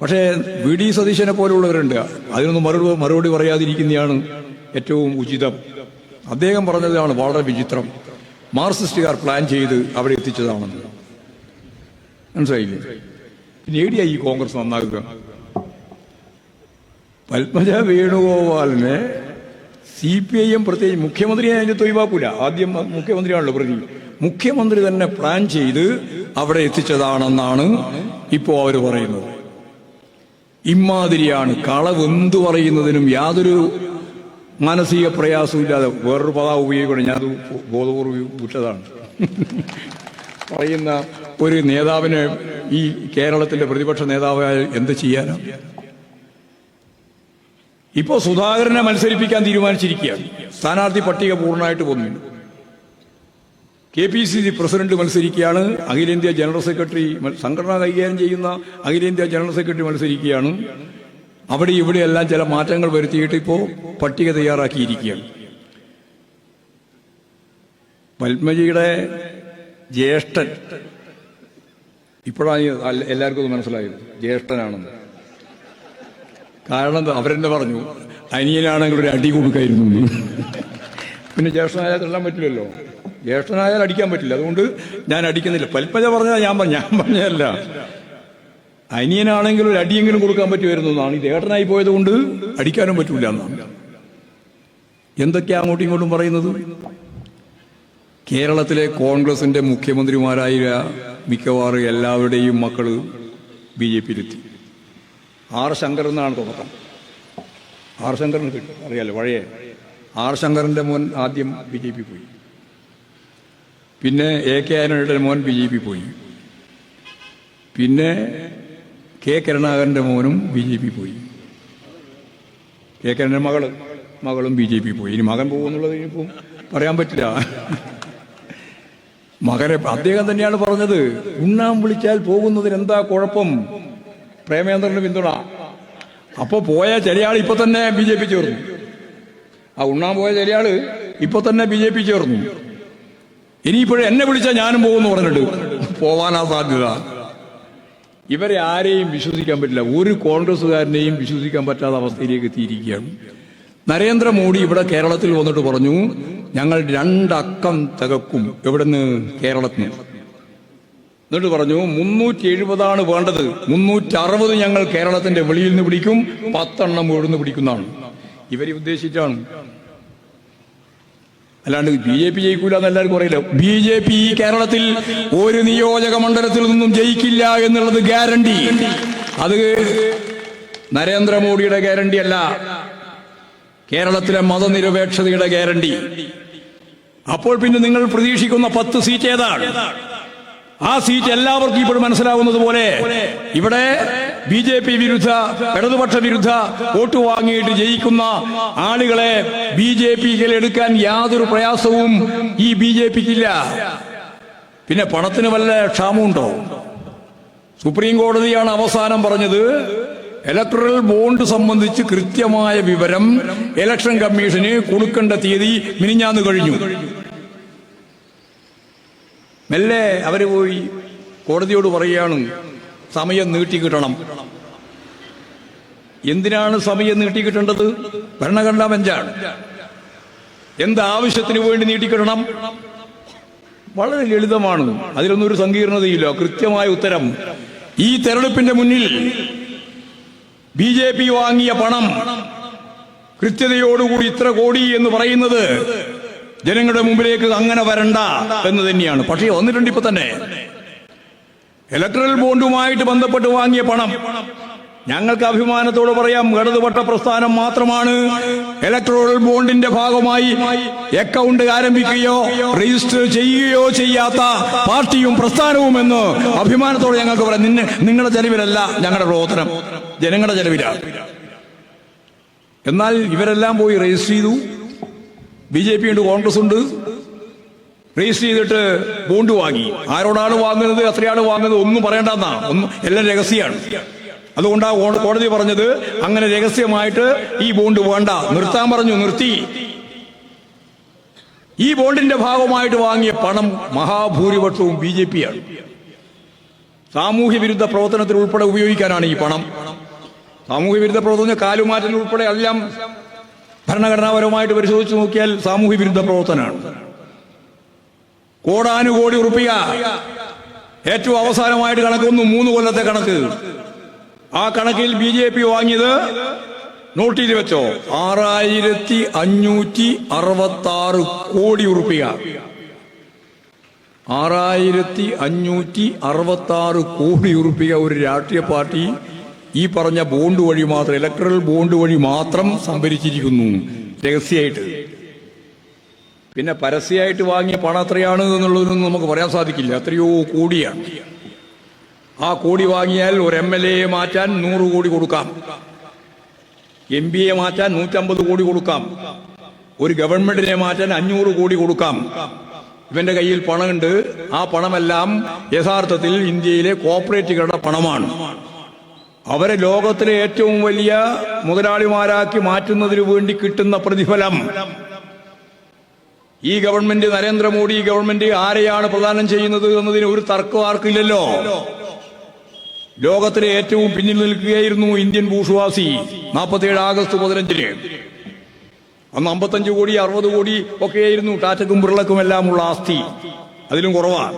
പക്ഷേ VD സതീശനെ പോലുള്ളവരുണ്ട്, അതിനൊന്നും മറുപടി പറയാതിരിക്കുന്നതാണ് ഏറ്റവും ഉചിതം. അദ്ദേഹം പറഞ്ഞതാണ് വളരെ വിചിത്രം, മാർക്സിസ്റ്റുകാർ പ്ലാൻ ചെയ്ത് അവിടെ എത്തിച്ചതാണെന്ന്. മനസ്സിലായില്ലേ? പിന്നെ എവിടെയായി ഈ കോൺഗ്രസ് നന്നാകുക? പത്മജ വേണുഗോപാലിനെ CPIM പ്രത്യേകിച്ച് മുഖ്യമന്ത്രിയെ അതിന്റെ ഒഴിവാക്കൂല. ആദ്യം മുഖ്യമന്ത്രിയാണല്ലോ പ്രതി. മുഖ്യമന്ത്രി തന്നെ പ്ലാൻ ചെയ്ത് അവിടെ എത്തിച്ചതാണെന്നാണ് ഇപ്പോ അവർ പറയുന്നത്. ഇമാതിരിയാണ് കളവെന്തു പറയുന്നതിനും യാതൊരു മാനസിക പ്രയാസവും ഇല്ലാതെ വേറൊരു പദം ഉപയോഗിക്കണം. ഞാനത് ബോധപൂർവ്വം വിട്ടതാണ്. പറയുന്ന ഒരു നേതാവിന് ഈ കേരളത്തിന്റെ പ്രതിപക്ഷ നേതാവായ എന്ത് ചെയ്യാനാണ്? ഇപ്പോ സുധാകരനെ മത്സരിപ്പിക്കാൻ തീരുമാനിച്ചിരിക്കുകയാണ്. സ്ഥാനാർത്ഥി പട്ടിക പൂർണ്ണമായിട്ട് വന്നു. KPCC പ്രസിഡന്റ് മത്സരിക്കുകയാണ്. അഖിലേന്ത്യാ ജനറൽ സെക്രട്ടറി, സംഘടന കൈകാര്യം ചെയ്യുന്ന അഖിലേന്ത്യാ ജനറൽ സെക്രട്ടറി മത്സരിക്കുകയാണ്. അവിടെ ഇവിടെയെല്ലാം ചില മാറ്റങ്ങൾ വരുത്തിയിട്ട് ഇപ്പോ പട്ടിക തയ്യാറാക്കിയിരിക്കുകയാണ്. പത്മജിയുടെ ജ്യേഷ്ഠൻ, ഇപ്പോഴാണ് എല്ലാവർക്കും അത് മനസ്സിലായത് ജ്യേഷ്ഠനാണെന്ന്. കാരണം അവരെന്നെ പറഞ്ഞു അനിയനാണെങ്കിൽ ഒരു അടി കൊടുക്കായിരുന്നു. പിന്നെ ജ്യേഷ്ഠനായാൽ തള്ളാൻ പറ്റില്ലല്ലോ. ജ്യേഷ്ഠനായാൽ അടിക്കാൻ പറ്റില്ല, അതുകൊണ്ട് ഞാൻ അടിക്കുന്നില്ല. പത്മജ പറഞ്ഞാൽ ഞാൻ പറഞ്ഞതല്ല. അനിയനാണെങ്കിൽ ഒരു അടിയെങ്കിലും കൊടുക്കാൻ പറ്റുമായിരുന്നു എന്നാണ്. ഈ ജ്യേഷ്ഠനായി പോയത് കൊണ്ട് അടിക്കാനും പറ്റൂല എന്നാണ്. എന്തൊക്കെയാ അങ്ങോട്ടും ഇങ്ങോട്ടും പറയുന്നത്? കേരളത്തിലെ കോൺഗ്രസിന്റെ മുഖ്യമന്ത്രിമാരായ മിക്കവാറും എല്ലാവരുടെയും മക്കള് BJPയിലെത്തി. R. ശങ്കർ എന്നാണ് തുടക്കം. ആർ ശങ്കറിന് കിട്ടും, അറിയാലോ, പഴയ ആർ ശങ്കറിൻ്റെ മോൻ ആദ്യം BJP പോയി, പിന്നെ AK ആന്റണിയുടെ മോൻ BJP പോയി, പിന്നെ K കരുണാകരൻ്റെ മോനും BJP പോയി, K കരുണാകരൻ്റെ മകളും BJP പോയി. ഇനി മകൻ പോകുമെന്നുള്ളത് ഇനിയിപ്പോൾ പറയാൻ പറ്റില്ല. മകനെ അദ്ദേഹം തന്നെയാണ് പറഞ്ഞത്, ഉണ്ണാൻ വിളിച്ചാൽ പോകുന്നതിന് എന്താ കുഴപ്പം, പ്രേമേന്ദ്രന് പിന്തുണ. അപ്പോൾ പോയ ചെറിയാൾ ഇപ്പൊ തന്നെ BJP ചേർന്നു. ആ ഉണ്ണാൻ പോയ ചെറിയാള് ഇപ്പൊ തന്നെ BJP ചേർന്നു. ഇനിയിപ്പോഴും എന്നെ വിളിച്ചാൽ ഞാനും പോകുമെന്ന് പറഞ്ഞിട്ട് പോവാനാ സാധ്യത. ഇവരെ ആരെയും വിശ്വസിക്കാൻ പറ്റില്ല, ഒരു കോൺഗ്രസ്സുകാരനെയും വിശ്വസിക്കാൻ പറ്റാത്ത അവസ്ഥയിലേക്ക് എത്തിയിരിക്കുകയാണ്. നരേന്ദ്രമോദി ഇവിടെ കേരളത്തിൽ വന്നിട്ട് പറഞ്ഞു, ഞങ്ങൾ 2 അക്കം തികക്കും. എവിടുന്ന്? കേരളത്തിന്. എന്നിട്ട് പറഞ്ഞു 370 വേണ്ടത്, 360 ഞങ്ങൾ കേരളത്തിന്റെ വെളിയിൽ നിന്ന് പിടിക്കും, 10 എണ്ണം ഇവിടുന്ന് പിടിക്കുന്നതാണ്. ഇവരെ ഉദ്ദേശിച്ചാണ്, അല്ലാണ്ട് BJP ജയിക്കൂല എന്ന് എല്ലാവർക്കും അറിയില്ല. BJP ഈ കേരളത്തിൽ ഒരു നിയോജക മണ്ഡലത്തിൽ നിന്നും ജയിക്കില്ല എന്നുള്ളത് ഗ്യാരണ്ടി. അത് നരേന്ദ്രമോദിയുടെ ഗ്യാരണ്ടി അല്ല, കേരളത്തിലെ മതനിരപേക്ഷതയുടെ ഗ്യാരണ്ടി. അപ്പോൾ പിന്നെ നിങ്ങൾ പ്രതീക്ഷിക്കുന്ന 10 സീറ്റ് ഏതാണ്? ആ സീറ്റ് എല്ലാവർക്കും ഇപ്പോഴും മനസ്സിലാവുന്നത് പോലെ ഇവിടെ BJP വിരുദ്ധ, ഇടതുപക്ഷ വിരുദ്ധ വോട്ട് വാങ്ങിയിട്ട് ജയിക്കുന്ന ആളുകളെ BJPയിൽ എടുക്കാൻ യാതൊരു പ്രയാസവും ഈ BJPക്കില്ല. പിന്നെ പണത്തിന് വല്ല ക്ഷാമമുണ്ടോ? സുപ്രീം കോടതിയാണ് അവസാനം പറഞ്ഞത്, ഇലക്ടറൽ ബോണ്ട് സംബന്ധിച്ച് കൃത്യമായ വിവരം ഇലക്ഷൻ കമ്മീഷന് കൊടുക്കേണ്ട തീയതി മിനിഞ്ഞാന്ന് കഴിഞ്ഞു. മെല്ലെ അവര് പോയി കോടതിയോട് പറയുകയാണ്, സമയം നീട്ടിക്കിട്ടണം. എന്തിനാണ് സമയം നീട്ടിക്കിട്ടേണ്ടത്? ഭരണഘടനാ ബെഞ്ചാണ്. എന്താവശ്യത്തിന് വേണ്ടി നീട്ടിക്കിട്ടണം? വളരെ ലളിതമാണ്, അതിലൊന്നും ഒരു സങ്കീർണതയില്ല. കൃത്യമായ ഉത്തരം, ഈ തെരഞ്ഞെടുപ്പിന്റെ മുന്നിൽ BJP വാങ്ങിയ പണം കൃത്യതയോടുകൂടി ഇത്ര കോടി എന്ന് പറയുന്നത് ജനങ്ങളുടെ മുമ്പിലേക്ക് അങ്ങനെ വരണ്ട എന്ന് തന്നെയാണ്. പക്ഷേ വന്നിട്ടുണ്ട് ഇപ്പൊ തന്നെ. ഇലക്ട്രൽ ബോണ്ടുമായിട്ട് ബന്ധപ്പെട്ട് വാങ്ങിയ പണം, ഞങ്ങൾക്ക് അഭിമാനത്തോട് പറയാം, ഇടതുപക്ഷ പ്രസ്ഥാനം മാത്രമാണ് ഇലക്ട്രൽ ബോണ്ടിന്റെ ഭാഗമായി അക്കൗണ്ട് ആരംഭിക്കുകയോ രജിസ്റ്റർ ചെയ്യുകയോ ചെയ്യാത്ത പാർട്ടിയും പ്രസ്ഥാനവും എന്ന് അഭിമാനത്തോടെ ഞങ്ങൾക്ക് പറയാം. നിങ്ങളുടെ ചെലവിലല്ല ഞങ്ങളുടെ പ്രവർത്തനം, ജനങ്ങളുടെ ചെലവിലാണ്. എന്നാൽ ഇവരെല്ലാം പോയി രജിസ്റ്റർ ചെയ്തു. BJP ഉണ്ട്, കോൺഗ്രസ് ഉണ്ട്, രജിസ്റ്റർ ചെയ്തിട്ട് ബോണ്ട് വാങ്ങി. ആരോടാണ് വാങ്ങുന്നത്, എത്രയാണ് വാങ്ങുന്നത് ഒന്നും പറയേണ്ടെന്നാ, എല്ലാം രഹസ്യമാണ്. അതുകൊണ്ടാണ് കോടതി പറഞ്ഞത് അങ്ങനെ രഹസ്യമായിട്ട് ഈ ബോണ്ട് വേണ്ട, നിർത്താൻ പറഞ്ഞു, നിർത്തി. ഈ ബോണ്ടിന്റെ ഭാഗമായിട്ട് വാങ്ങിയ പണം മഹാഭൂരിപക്ഷവും BJP-യാണ്. സാമൂഹ്യ വിരുദ്ധ പ്രവർത്തനത്തിൽ ഉൾപ്പെടെ ഉപയോഗിക്കാനാണ് ഈ പണം. സാമൂഹ്യ വിരുദ്ധ പ്രവർത്തനം കാലുമാറ്റൽ ഉൾപ്പെടെ എല്ലാം ഭരണഘടനാപരമായിട്ട് പരിശോധിച്ച് നോക്കിയാൽ സാമൂഹ്യ വിരുദ്ധ പ്രവർത്തനമാണ്. കോടാനുകോടി റുപ്യ ഏറ്റവും അവസാനമായിട്ട് കണക്കൊന്നു 3 കൊല്ലത്തെ കണക്ക്. ആ കണക്കിൽ BJP വാങ്ങിയത് നോട്ടിൽ വെച്ചോ 6566 കോടി റുപ്യ. 6566 കോടി റുപ്യ ഒരു രാഷ്ട്രീയ പാർട്ടി ഈ പറഞ്ഞ ബോണ്ട് വഴി മാത്രം, ഇലക്ട്രൽ ബോണ്ട് വഴി മാത്രം സംഭരിച്ചിരിക്കുന്നു രഹസ്യമായിട്ട്. പിന്നെ പരസ്യമായിട്ട് വാങ്ങിയ പണം എത്രയാണ് എന്നുള്ളതൊന്നും നമുക്ക് പറയാൻ സാധിക്കില്ല, എത്രയോ കോടിയാണ്. ആ കോടി വാങ്ങിയാൽ ഒരു MLA മാറ്റാൻ 100 കോടി കൊടുക്കാം, MPയെ മാറ്റാൻ 150 കോടി കൊടുക്കാം, ഒരു ഗവൺമെന്റിനെ മാറ്റാൻ 500 കോടി കൊടുക്കാം. ഇവന്റെ കയ്യിൽ പണമുണ്ട്. ആ പണമെല്ലാം യഥാർത്ഥത്തിൽ ഇന്ത്യയിലെ കോർപ്പറേറ്റുകളുടെ പണമാണ്. അവരെ ലോകത്തിലെ ഏറ്റവും വലിയ മുതലാളിമാരാക്കി മാറ്റുന്നതിനു വേണ്ടി കിട്ടുന്ന പ്രതിഫലം ഈ ഗവൺമെന്റ്, നരേന്ദ്രമോദി ഗവൺമെന്റ് ആരെയാണ് പ്രദാനം ചെയ്യുന്നത് എന്നതിന് ഒരു തർക്കം ആർക്കില്ലല്ലോ. ലോകത്തിലെ ഏറ്റവും പിന്നിൽ നിൽക്കുകയായിരുന്നു ഇന്ത്യൻ ബൂർഷ്വാസി 47 ആഗസ്റ്റ് 15-ന്. അന്ന് 55 കോടി 60 കോടി ഒക്കെയായിരുന്നു ടാറ്റക്കും ബിർളക്കും എല്ലാം ഉള്ള ആസ്തി, അതിലും കുറവാണ്.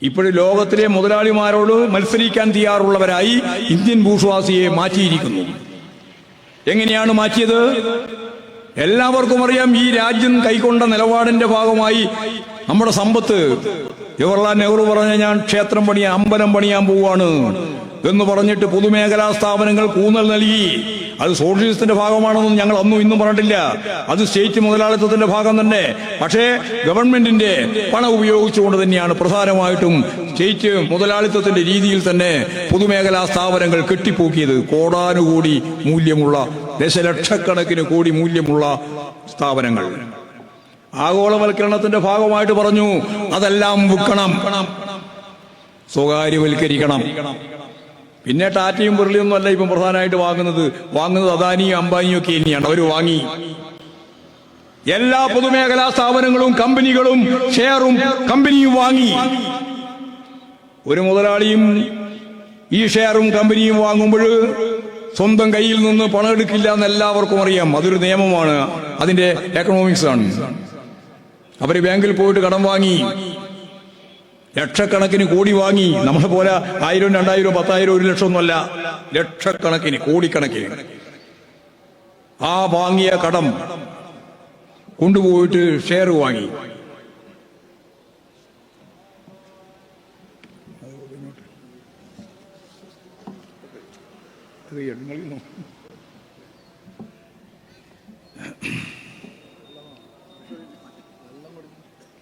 ഇപ്പോഴും ലോകത്തിലെ മുതലാളിമാരോട് മത്സരിക്കാൻ തയ്യാറുള്ളവരായി ഇന്ത്യൻ ബൂർഷ്വാസിയെ മാറ്റിയിരിക്കുന്നു. എങ്ങനെയാണ് മാറ്റിയത്? എല്ലാവർക്കും അറിയാം. ഈ രാജ്യം കൈക്കൊണ്ട നിലപാടിന്റെ ഭാഗമായി നമ്മുടെ സമ്പത്ത്. ജവഹർലാൽ നെഹ്റു പറഞ്ഞ ഞാൻ ക്ഷേത്രം പണിയാൻ, അമ്പലം പണിയാൻ പോവാണ് എന്ന് പറഞ്ഞിട്ട് പൊതുമേഖലാ സ്ഥാപനങ്ങൾ ഊന്നൽ നൽകി. അത് സോഷ്യലിസത്തിന്റെ ഭാഗമാണെന്നും ഞങ്ങൾ അന്നും ഇന്നും പറഞ്ഞിട്ടില്ല. അത് സ്റ്റേറ്റ് മുതലാളിത്തത്തിന്റെ ഭാഗം തന്നെ. പക്ഷേ ഗവൺമെന്റിന്റെ പണം ഉപയോഗിച്ചുകൊണ്ട് തന്നെയാണ് പ്രധാനമായിട്ടും സ്റ്റേറ്റ് മുതലാളിത്തത്തിന്റെ രീതിയിൽ തന്നെ പൊതുമേഖലാ സ്ഥാപനങ്ങൾ കെട്ടിപ്പോക്കിയത്. കോടാനുകോടി മൂല്യമുള്ള, ദശലക്ഷക്കണക്കിന് കോടി മൂല്യമുള്ള സ്ഥാപനങ്ങൾ. ആഗോളവൽക്കരണത്തിന്റെ ഭാഗമായിട്ട് പറഞ്ഞു അതെല്ലാം വിൽക്കണം, സ്വകാര്യവൽക്കരിക്കണം. പിന്നെ ടാറ്റയും ബിർളയൊന്നും അല്ല ഇപ്പം പ്രധാനമായിട്ട് വാങ്ങുന്നത് അദാനിയും അംബാനിയും ഒക്കെ തന്നെയാണ്. അവർ വാങ്ങി എല്ലാ പൊതുമേഖലാ സ്ഥാപനങ്ങളും കമ്പനികളും ഷെയറും കമ്പനിയും വാങ്ങി. ഒരു മുതലാളിയും ഈ ഷെയറും കമ്പനിയും വാങ്ങുമ്പോൾ സ്വന്തം കയ്യിൽ നിന്ന് പണം എടുക്കില്ല എന്ന് എല്ലാവർക്കും അറിയാം. അതൊരു നിയമമാണ്, അതിന്റെ എക്കണോമിക്സ് ആണ്. അവര് ബാങ്കിൽ പോയിട്ട് കടം വാങ്ങി, ലക്ഷക്കണക്കിന് കോടി വാങ്ങി. നമ്മളെ പോലെ 1000, 2000, 10,000, 1 ലക്ഷം ഒന്നുമല്ല, ലക്ഷക്കണക്കിന്, കോടിക്കണക്കിന്. ആ വാങ്ങിയ കടം കൊണ്ടുപോയിട്ട് ഷെയർ വാങ്ങി.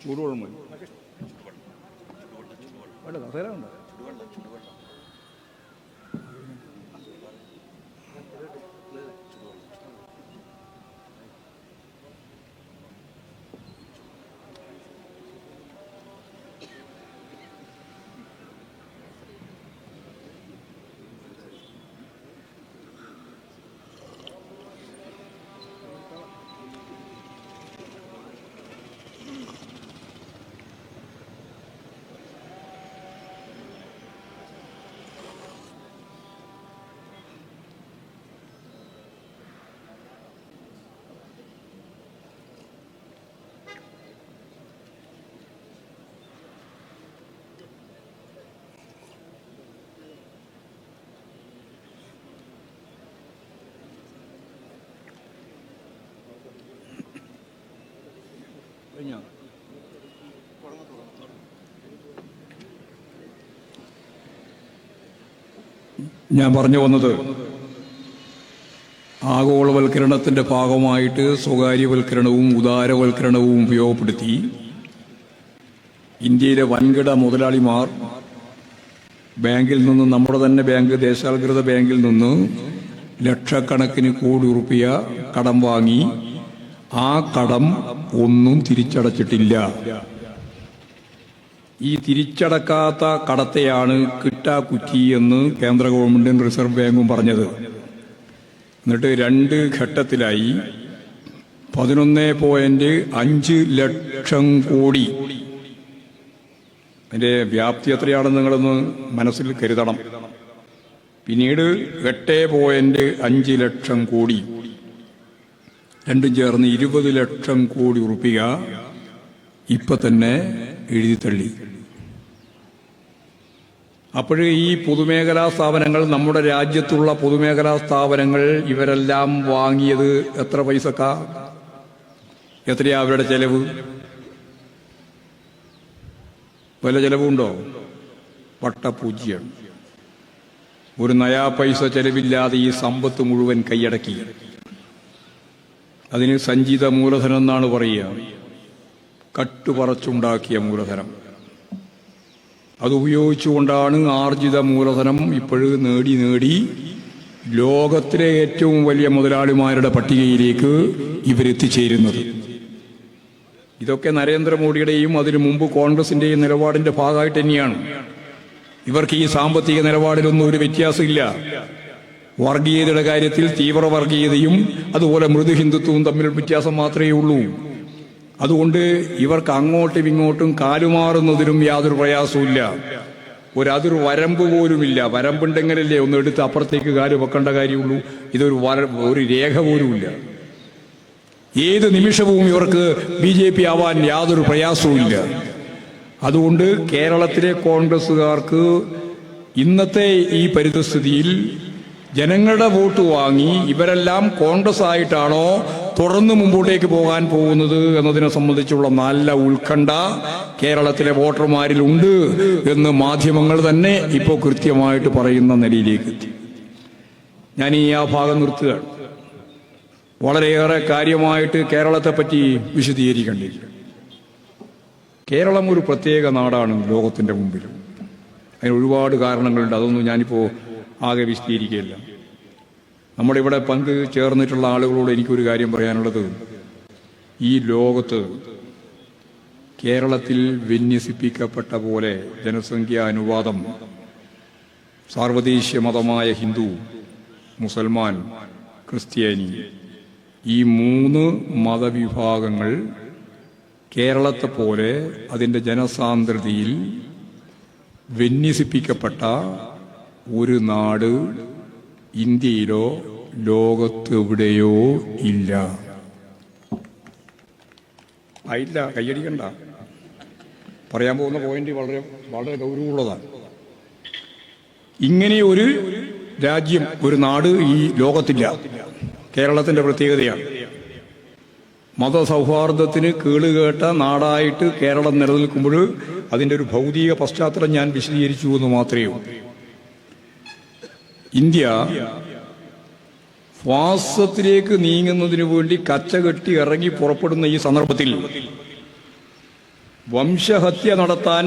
ചൂടുവെള്ളം മതി. കസേരയുണ്ടോ? ഞാൻ പറഞ്ഞു വന്നത്, ആഗോളവൽക്കരണത്തിന്റെ ഭാഗമായിട്ട് സ്വകാര്യവൽക്കരണവും ഉദാരവൽക്കരണവും ഉപയോഗപ്പെടുത്തി ഇന്ത്യയിലെ വൻകിട മുതലാളിമാർ ബാങ്കിൽ നിന്ന്, നമ്മുടെ തന്നെ ബാങ്ക്, ദേശാൽകൃത ബാങ്കിൽ നിന്ന് ലക്ഷക്കണക്കിന് കോടി റുപ്യ കടം വാങ്ങി. ആ കടം ഒന്നും തിരിച്ചടച്ചിട്ടില്ല. ഈ തിരിച്ചടക്കാത്ത കടത്തെയാണ് കിട്ടാക്കുറ്റി എന്ന് കേന്ദ്ര ഗവൺമെന്റും റിസർവ് ബാങ്കും പറഞ്ഞത്. എന്നിട്ട് 2 ഘട്ടത്തിലായി 11.5 ലക്ഷം കോടി. അതിന്റെ വ്യാപ്തി എത്രയാണെന്ന് നിങ്ങളൊന്ന് മനസ്സിൽ കരുതണം. പിന്നീട് 8.5 ലക്ഷം കോടി, രണ്ടും ചേർന്ന് 20 ലക്ഷം കോടി റുപ്യ ഇപ്പൊ തന്നെ എഴുതിത്തള്ളി. അപ്പോഴേ ഈ പൊതുമേഖലാ സ്ഥാപനങ്ങൾ, നമ്മുടെ രാജ്യത്തുള്ള പൊതുമേഖലാ സ്ഥാപനങ്ങൾ, ഇവരെല്ലാം വാങ്ങിയത് എത്ര പൈസക്കാ? എത്രയാ അവരുടെ ചെലവ്? വല്ല ചെലവുണ്ടോ? വട്ടപൂജ്യം. ഒരു നയാ പൈസ ചെലവില്ലാതെ ഈ സമ്പത്ത് മുഴുവൻ കൈയടക്കി. അതിന് സഞ്ചിത മൂലധനം എന്നാണ് പറയുക. കട്ടുപറച്ചുണ്ടാക്കിയ മൂലധനം. അതുപയോഗിച്ചുകൊണ്ടാണ് ആർജിത മൂലധനം ഇപ്പോഴും നേടി ലോകത്തിലെ ഏറ്റവും വലിയ മുതലാളിമാരുടെ പട്ടികയിലേക്ക് ഇവരെത്തിച്ചേരുന്നത്. ഇതൊക്കെ നരേന്ദ്രമോദിയുടെയും അതിനു മുമ്പ് കോൺഗ്രസിന്റെയും നിലപാടിന്റെ ഭാഗമായിട്ട് തന്നെയാണ്. ഇവർക്ക് ഈ സാമ്പത്തിക നിലപാടിലൊന്നും ഒരു വ്യത്യാസമില്ല. വർഗീയതയുടെ കാര്യത്തിൽ തീവ്രവർഗീയതയും അതുപോലെ മൃദു ഹിന്ദുത്വവും തമ്മിൽ വ്യത്യാസം മാത്രമേ ഉള്ളൂ. അതുകൊണ്ട് ഇവർക്ക് അങ്ങോട്ടും ഇങ്ങോട്ടും കാലുമാറുന്നതിനും യാതൊരു പ്രയാസവുമില്ല. അതിർ വരമ്പ് പോലുമില്ല. വരമ്പുണ്ടെങ്കിലല്ലേ ഒന്ന് എടുത്ത് അപ്പുറത്തേക്ക് കാല് വെക്കേണ്ട കാര്യമുള്ളൂ. ഇതൊരു ഒരു രേഖ പോലുമില്ല. ഏത് നിമിഷവും ഇവർക്ക് BJP ആവാൻ യാതൊരു പ്രയാസവുമില്ല. അതുകൊണ്ട് കേരളത്തിലെ കോൺഗ്രസുകാർക്ക് ഇന്നത്തെ ഈ പരിതസ്ഥിതിയിൽ ജനങ്ങളുടെ വോട്ട് വാങ്ങി ഇവരെല്ലാം കോൺഗ്രസ് ആയിട്ടാണോ തുടർന്ന് മുമ്പോട്ടേക്ക് പോകാൻ പോകുന്നത് എന്നതിനെ സംബന്ധിച്ചുള്ള നല്ല ഉത്കണ്ഠ കേരളത്തിലെ വോട്ടർമാരിലുണ്ട് എന്ന് മാധ്യമങ്ങൾ തന്നെ ഇപ്പോൾ കൃത്യമായിട്ട് പറയുന്ന നിലയിലേക്ക് എത്തി. ഞാൻ ആ ഭാഗം നിർത്തുകയാണ്. വളരെയേറെ കാര്യമായിട്ട് കേരളത്തെപ്പറ്റി വിശദീകരിക്കേണ്ടിയിരിക്കും. കേരളം ഒരു പ്രത്യേക നാടാണ് ലോകത്തിൻ്റെ മുമ്പിൽ. അതിന് ഒരുപാട് കാരണങ്ങളുണ്ട്. അതൊന്നും ഞാനിപ്പോൾ ആകെ വിശദീകരിക്കുകയില്ല. നമ്മുടെ ഇവിടെ പങ്ക് ചേർന്നിട്ടുള്ള ആളുകളോട് എനിക്കൊരു കാര്യം പറയാനുള്ളത്, ഈ ലോകത്ത് കേരളത്തിൽ വിന്യസിപ്പിക്കപ്പെട്ട പോലെ ജനസംഖ്യാ അനുപാതം സാർവദേശീയ മതമായ ഹിന്ദു, മുസൽമാൻ, ക്രിസ്ത്യാനി ഈ 3 മതവിഭാഗങ്ങൾ കേരളത്തെ പോലെ അതിൻ്റെ ജനസാന്ദ്രതയിൽ വിന്യസിപ്പിക്കപ്പെട്ട ഒരു നാട് ഇന്ത്യയിലോ ലോകത്തെവിടെയോ ഇല്ല. ആയില്ല, കയ്യടിക്കണ്ട. പറയാൻ പോകുന്ന പോയിന്റ് വളരെ വളരെ ഗൗരവമുള്ളതാണ്. ഇങ്ങനെ ഒരു രാജ്യം, ഒരു നാട് ഈ ലോകത്തില്ല. കേരളത്തിന്റെ പ്രത്യേകതയാണ്. മതസൗഹാർദ്ദത്തിന് കേളുകേട്ട നാടായിട്ട് കേരളം നിലനിൽക്കുമ്പോൾ അതിൻ്റെ ഒരു ഭൗതിക പശ്ചാത്തലം ഞാൻ വിശദീകരിച്ചു എന്ന് മാത്രമേ ഉള്ളൂ. ഇന്ത്യ ഫാസിസത്തിലേക്ക് നീങ്ങുന്നതിന് വേണ്ടി കച്ചകെട്ടി ഇറങ്ങി പുറപ്പെടുന്ന ഈ സന്ദർഭത്തിൽ വംശഹത്യ നടത്താൻ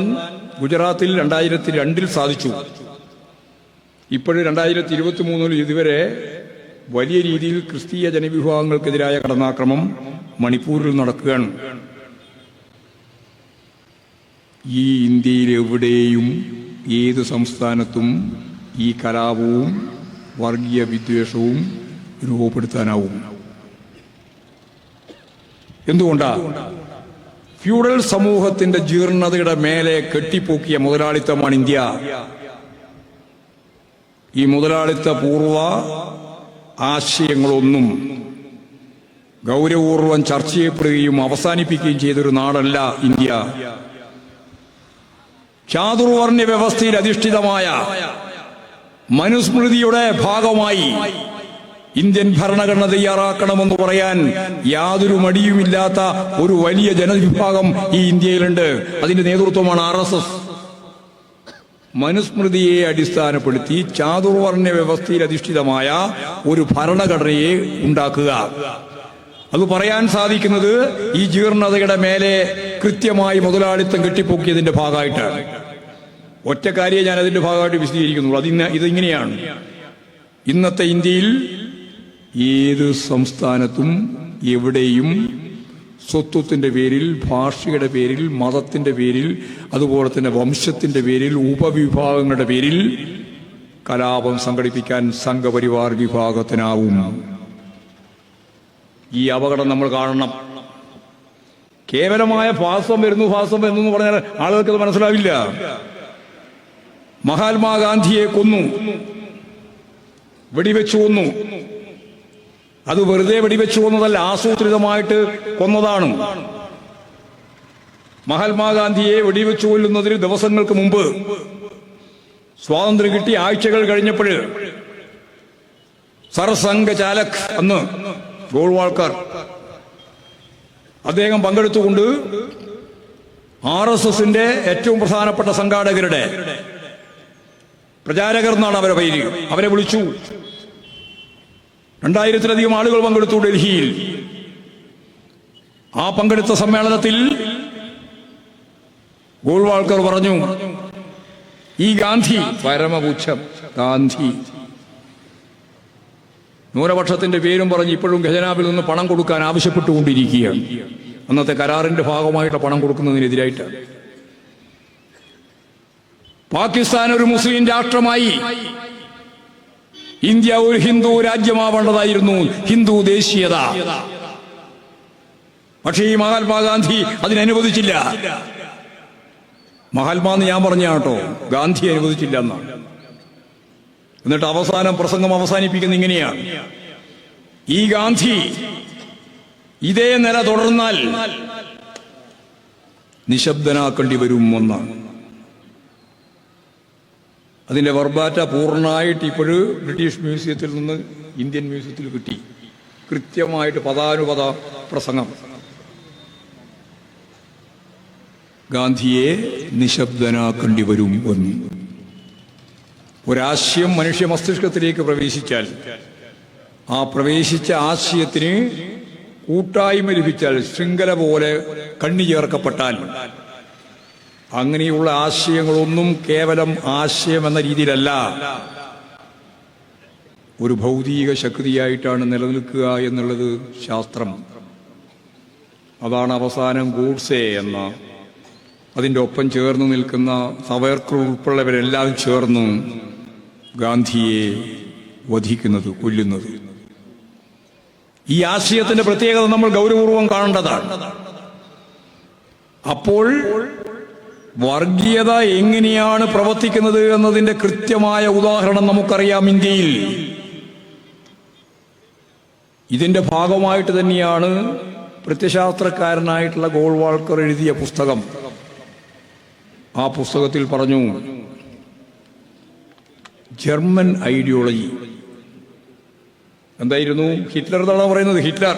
ഗുജറാത്തിൽ 2002 സാധിച്ചു. ഇപ്പോഴും 2023 ഇതുവരെ വലിയ രീതിയിൽ ക്രിസ്തീയ ജനവിഭാഗങ്ങൾക്കെതിരായ കടന്നാക്രമം മണിപ്പൂരിൽ നടക്കുകയാണ്. ഈ ഇന്ത്യയിൽ എവിടെയും ഏത് സംസ്ഥാനത്തും ഈ കലാപവും വർഗീയ വിദ്വേഷവും രൂപപ്പെടുത്താനാവും. എന്തുകൊണ്ടാ? ഫ്യൂഡൽ സമൂഹത്തിന്റെ ജീർണതയുടെ മേലെ കെട്ടിപ്പൊക്കിയ മുതലാളിത്തമാണ് ഇന്ത്യ. ഈ മുതലാളിത്ത പൂർവ ആശയങ്ങളൊന്നും ഗൗരവപൂർവം ചർച്ച ചെയ്യപ്പെടുകയും അവസാനിപ്പിക്കുകയും ചെയ്തൊരു നാടല്ല ഇന്ത്യ. ചാതുർവർണ്ണ്യ വ്യവസ്ഥയിൽ അധിഷ്ഠിതമായ മനുസ്മൃതിയുടെ ഭാഗമായി ഇന്ത്യൻ ഭരണഘടന തയ്യാറാക്കണമെന്ന് പറയാൻ യാതൊരു മടിയുമില്ലാത്ത ഒരു വലിയ ജനവിഭാഗം ഈ ഇന്ത്യയിലുണ്ട്. അതിന്റെ നേതൃത്വമാണ് RSS. മനുസ്മൃതിയെ അടിസ്ഥാനപ്പെടുത്തി ചാതുർവർണ്ണ്യ വ്യവസ്ഥയിൽ അധിഷ്ഠിതമായ ഒരു ഭരണഘടനയെ ഉണ്ടാക്കുക. അത് പറയാൻ സാധിക്കുന്നത് ഈ ജീർണതയുടെ മേലെ കൃത്യമായി മുതലാളിത്തം കെട്ടിപ്പൊക്കിയതിന്റെ ഭാഗമായിട്ടാണ്. ഒറ്റ കാര്യം ഞാൻ അതിന്റെ ഭാഗമായിട്ട് വിശദീകരിക്കുന്നുള്ളൂ. ഇതിങ്ങനെയാണ്. ഇന്നത്തെ ഇന്ത്യയിൽ ഏത് സംസ്ഥാനത്തും എവിടെയും സ്വത്വത്തിന്റെ പേരിൽ, ഭാഷയുടെ പേരിൽ, മതത്തിന്റെ പേരിൽ, അതുപോലെ തന്നെ വംശത്തിന്റെ പേരിൽ, ഉപവിഭാഗങ്ങളുടെ പേരിൽ കലാപം സംഘടിപ്പിക്കാൻ സംഘപരിവാർ വിഭാഗത്തിനാവും. ഈ അപകടം നമ്മൾ കാണണം. കേവലമായ ഫാസം വരുന്നു എന്ന് പറഞ്ഞാൽ ആളുകൾക്ക് അത് മനസ്സിലാവില്ല. മഹാത്മാഗാന്ധിയെ കൊന്നു, വെടിവെച്ചു കൊന്നു. അത് വെറുതെ വെടിവെച്ചു കൊന്നതല്ല, ആസൂത്രിതമായിട്ട് കൊന്നതാണ്. മഹാത്മാഗാന്ധിയെ വെടിവെച്ചു കൊല്ലുന്നതിന് ദിവസങ്ങൾക്ക് മുമ്പ്, സ്വാതന്ത്ര്യം കിട്ടി ആഴ്ചകൾ കഴിഞ്ഞപ്പോൾ, സർസംഘ ചാലക് അന്ന് ഗോൾവാൾക്കർ അദ്ദേഹം പങ്കെടുത്തുകൊണ്ട് RSSന്റെ ഏറ്റവും പ്രധാനപ്പെട്ട സംഘാടകരുടെ പ്രചാരകർ എന്നാണ് അവരെ പേര്. അവരെ വിളിച്ചു. 2000-ലധികം ആളുകൾ പങ്കെടുത്തു ഡൽഹിയിൽ. ആ പങ്കെടുത്ത സമ്മേളനത്തിൽ ഗോൾവാൾക്കർ പറഞ്ഞു, ഈ ഗാന്ധി പരമപുച്ഛം, ഗാന്ധി ന്യൂനപക്ഷത്തിന്റെ പേരും പറഞ്ഞ് ഇപ്പോഴും ഖജനാവിൽ നിന്ന് പണം കൊടുക്കാൻ ആവശ്യപ്പെട്ടുകൊണ്ടിരിക്കുകയാണ്. അന്നത്തെ കരാറിന്റെ ഭാഗമായിട്ട് പണം കൊടുക്കുന്നതിനെതിരായിട്ടാണ്. പാകിസ്ഥാൻ ഒരു മുസ്ലിം രാഷ്ട്രമായി, ഇന്ത്യ ഒരു ഹിന്ദു രാജ്യമാവേണ്ടതായിരുന്നു, ഹിന്ദു ദേശീയത. പക്ഷേ ഈ മഹാത്മാഗാന്ധി അതിനനുവദിച്ചില്ല. മഹാത്മാന്ന് ഞാൻ പറഞ്ഞ കേട്ടോ, ഗാന്ധി അനുവദിച്ചില്ല എന്നാണ്. എന്നിട്ട് പ്രസംഗം അവസാനിപ്പിക്കുന്ന ഇങ്ങനെയാണ്: ഈ ഗാന്ധി ഇതേ നില തുടർന്നാൽ നിശബ്ദനാക്കേണ്ടി വരും എന്നാണ്. അതിന്റെ വർബാറ്റ പൂർണ്ണമായിട്ട് ഇപ്പോഴും ബ്രിട്ടീഷ് മ്യൂസിയത്തിൽ നിന്ന് ഇന്ത്യൻ മ്യൂസിയത്തിൽ കിട്ടി. കൃത്യമായിട്ട് പദാനുപദ പ്രസംഗം. ഗാന്ധിയെ നിശബ്ദനാക്കേണ്ടി വരും എന്ന്. ഒരാശയം മനുഷ്യ മസ്തിഷ്കത്തിലേക്ക് പ്രവേശിച്ചാൽ, ആ പ്രവേശിച്ച ആശയത്തിന് കൂട്ടായ്മ ലഭിച്ചാൽ, ശൃംഖല പോലെ കണ്ണി ചേർക്കപ്പെട്ടാൽ, അങ്ങനെയുള്ള ആശയങ്ങളൊന്നും കേവലം ആശയം എന്ന രീതിയിലല്ല, ഒരു ഭൗതിക ശക്തിയായിട്ടാണ് നിലനിൽക്കുക എന്നുള്ളത് ശാസ്ത്രം. അതാണ് അവസാനം ഗോഡ്സെ എന്ന അതിൻ്റെ ഒപ്പം ചേർന്ന് നിൽക്കുന്ന സവർക്കർ ഉൾപ്പെടെവരെല്ലാം ചേർന്ന് ഗാന്ധിയെ വധിക്കുന്നത്, കൊല്ലുന്നത്. ഈ ആശയത്തിന്റെ പ്രത്യേകത നമ്മൾ ഗൗരവപൂർവം കാണേണ്ടതാണ്. അപ്പോൾ വർഗീയത എങ്ങനെയാണ് പ്രവർത്തിക്കുന്നത് എന്നതിന്റെ കൃത്യമായ ഉദാഹരണം നമുക്കറിയാം ഇന്ത്യയിൽ. ഇതിന്റെ ഭാഗമായിട്ട് തന്നെയാണ് പ്രത്യശാസ്ത്രക്കാരനായിട്ടുള്ള ഗോൾവാൾക്കർ എഴുതിയ പുസ്തകം. ആ പുസ്തകത്തിൽ പറഞ്ഞു, ജർമ്മൻ ഐഡിയോളജി എന്തായിരുന്നു? ഹിറ്റ്ലർ എന്നാണ് പറയുന്നത്. ഹിറ്റ്ലർ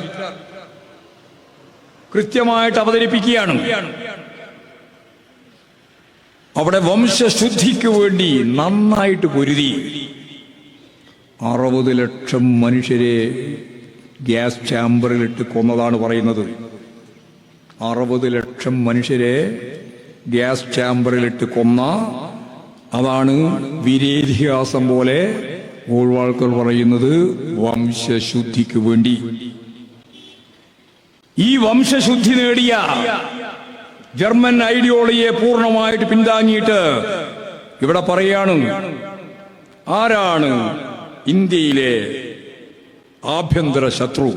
കൃത്യമായിട്ട് അവതരിപ്പിക്കുകയാണ്. അവിടെ വംശശുദ്ധിക്ക് വേണ്ടി നന്നായിട്ട് പൊരുതി 60 ലക്ഷം മനുഷ്യരെ ഗ്യാസ് ചാമ്പറിലിട്ട് കൊന്നതാണ് പറയുന്നത്. 60 ലക്ഷം മനുഷ്യരെ ഗ്യാസ് ചാമ്പറിലിട്ട് കൊന്ന, അതാണ് വീരേതിഹാസം പോലെ ഗോൾവാൾക്കർ പറയുന്നത് വംശശുദ്ധിക്ക് വേണ്ടി. ഈ വംശശുദ്ധി നേടിയ ജർമ്മൻ ഐഡിയോളജിയെ പൂർണ്ണമായിട്ട് പിന്താങ്ങിയിട്ട് ഇവിടെ പറയാണ്, ആരാണ് ഇന്ത്യയിലെ ആഭ്യന്തര ശത്രു?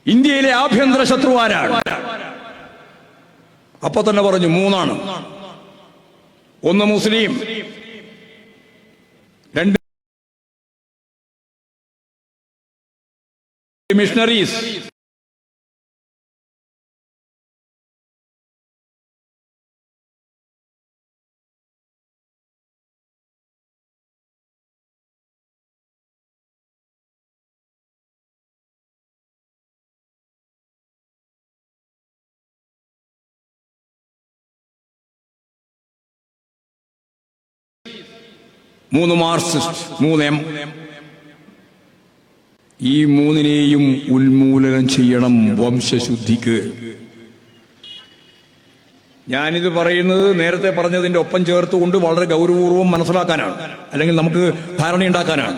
ഇന്ത്യയിലെ ആഭ്യന്തര ശത്രു ആരാണ്? അപ്പൊ തന്നെ പറഞ്ഞു 3 ആണ്. 1 മുസ്ലിം, 2 മിഷണറീസ്, മൂന്ന് മാർക്സിസ്റ്റ്, 3M. ഈ 3നെയും ഉന്മൂലനം ചെയ്യണം വംശശുദ്ധിക്ക്. ഞാനിത് പറയുന്നത് നേരത്തെ പറഞ്ഞതിന്റെ ഒപ്പം ചേർത്തുകൊണ്ട് വളരെ ഗൗരവപൂർവ്വം മനസ്സിലാക്കാനാണ്, അല്ലെങ്കിൽ നമുക്ക് ധാരണയുണ്ടാക്കാനാണ്.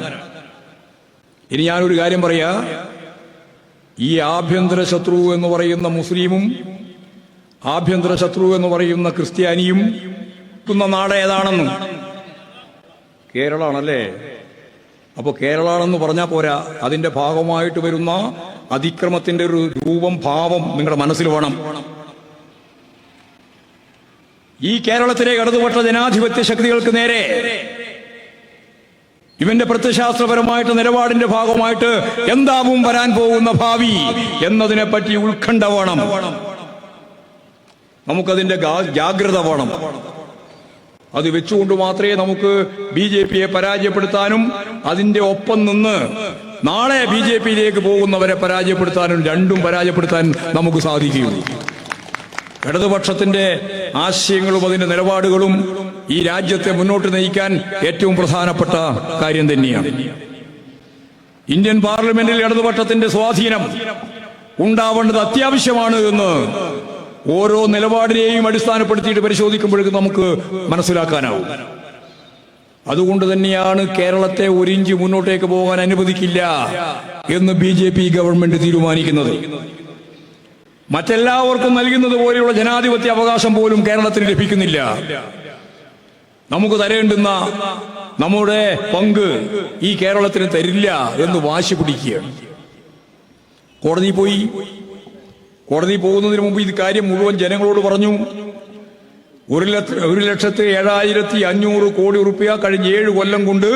ഇനി ഞാനൊരു കാര്യം പറയാ, ഈ ആഭ്യന്തര ശത്രു എന്ന് പറയുന്ന മുസ്ലിമും ആഭ്യന്തര ശത്രു എന്ന് പറയുന്ന ക്രിസ്ത്യാനിയും നാട് ഏതാണെന്ന് കേരളാണല്ലേ. അപ്പൊ കേരളാണെന്ന് പറഞ്ഞാൽ പോരാ, അതിന്റെ ഭാഗമായിട്ട് വരുന്ന അതിക്രമത്തിന്റെ ഒരു രൂപം, ഭാവം നിങ്ങളുടെ മനസ്സിൽ വേണം. ഈ കേരളത്തിലെ ഇടതുപക്ഷ ജനാധിപത്യ ശക്തികൾക്ക് നേരെ ഇവന്റെ പ്രത്യശാസ്ത്രപരമായിട്ട് നിലപാടിന്റെ ഭാഗമായിട്ട് എന്താവും വരാൻ പോകുന്ന ഭാവി എന്നതിനെ പറ്റി ഉത്കണ്ഠ വേണം. നമുക്കതിന്റെ ജാഗ്രത വേണം. അത് വെച്ചുകൊണ്ട് മാത്രമേ നമുക്ക് BJPയെ പരാജയപ്പെടുത്താനും അതിന്റെ ഒപ്പം നിന്ന് നാളെ BJPയിലേക്ക് പോകുന്നവരെ പരാജയപ്പെടുത്താനും, രണ്ടും പരാജയപ്പെടുത്താൻ നമുക്ക് സാധിക്കുകയുള്ളൂ. ഇടതുപക്ഷത്തിന്റെ ആശയങ്ങളും അതിന്റെ നിലപാടുകളും ഈ രാജ്യത്തെ മുന്നോട്ട് നയിക്കാൻ ഏറ്റവും പ്രധാനപ്പെട്ട കാര്യം തന്നെയാണ്. ഇന്ത്യൻ പാർലമെന്റിൽ ഇടതുപക്ഷത്തിന്റെ സ്വാധീനം ഉണ്ടാവേണ്ടത് അത്യാവശ്യമാണ് എന്ന് ഓരോ നിലപാടിനെയും അടിസ്ഥാനപ്പെടുത്തിയിട്ട് പരിശോധിക്കുമ്പോഴേക്കും നമുക്ക് മനസ്സിലാക്കാനാവും. അതുകൊണ്ട് തന്നെയാണ് കേരളത്തെ 1 ഇഞ്ച് മുന്നോട്ടേക്ക് പോകാൻ അനുവദിക്കില്ല എന്ന് BJP ഗവൺമെന്റ് തീരുമാനിക്കുന്നത്. മറ്റെല്ലാവർക്കും നൽകുന്നത് പോലെയുള്ള ജനാധിപത്യ അവകാശം പോലും കേരളത്തിന് ലഭിക്കുന്നില്ല. നമുക്ക് തരേണ്ടുന്ന നമ്മുടെ പങ്ക് ഈ കേരളത്തിന് തരില്ല എന്ന് വാശി പിടിക്കുകയാണ്. കോടതി പോകുന്നതിന് മുമ്പ് ഇത് കാര്യം മുഴുവൻ ജനങ്ങളോട് പറഞ്ഞു. 1,07,500 കോടി റുപ്യ കഴിഞ്ഞ 7 കൊല്ലം കൊണ്ട്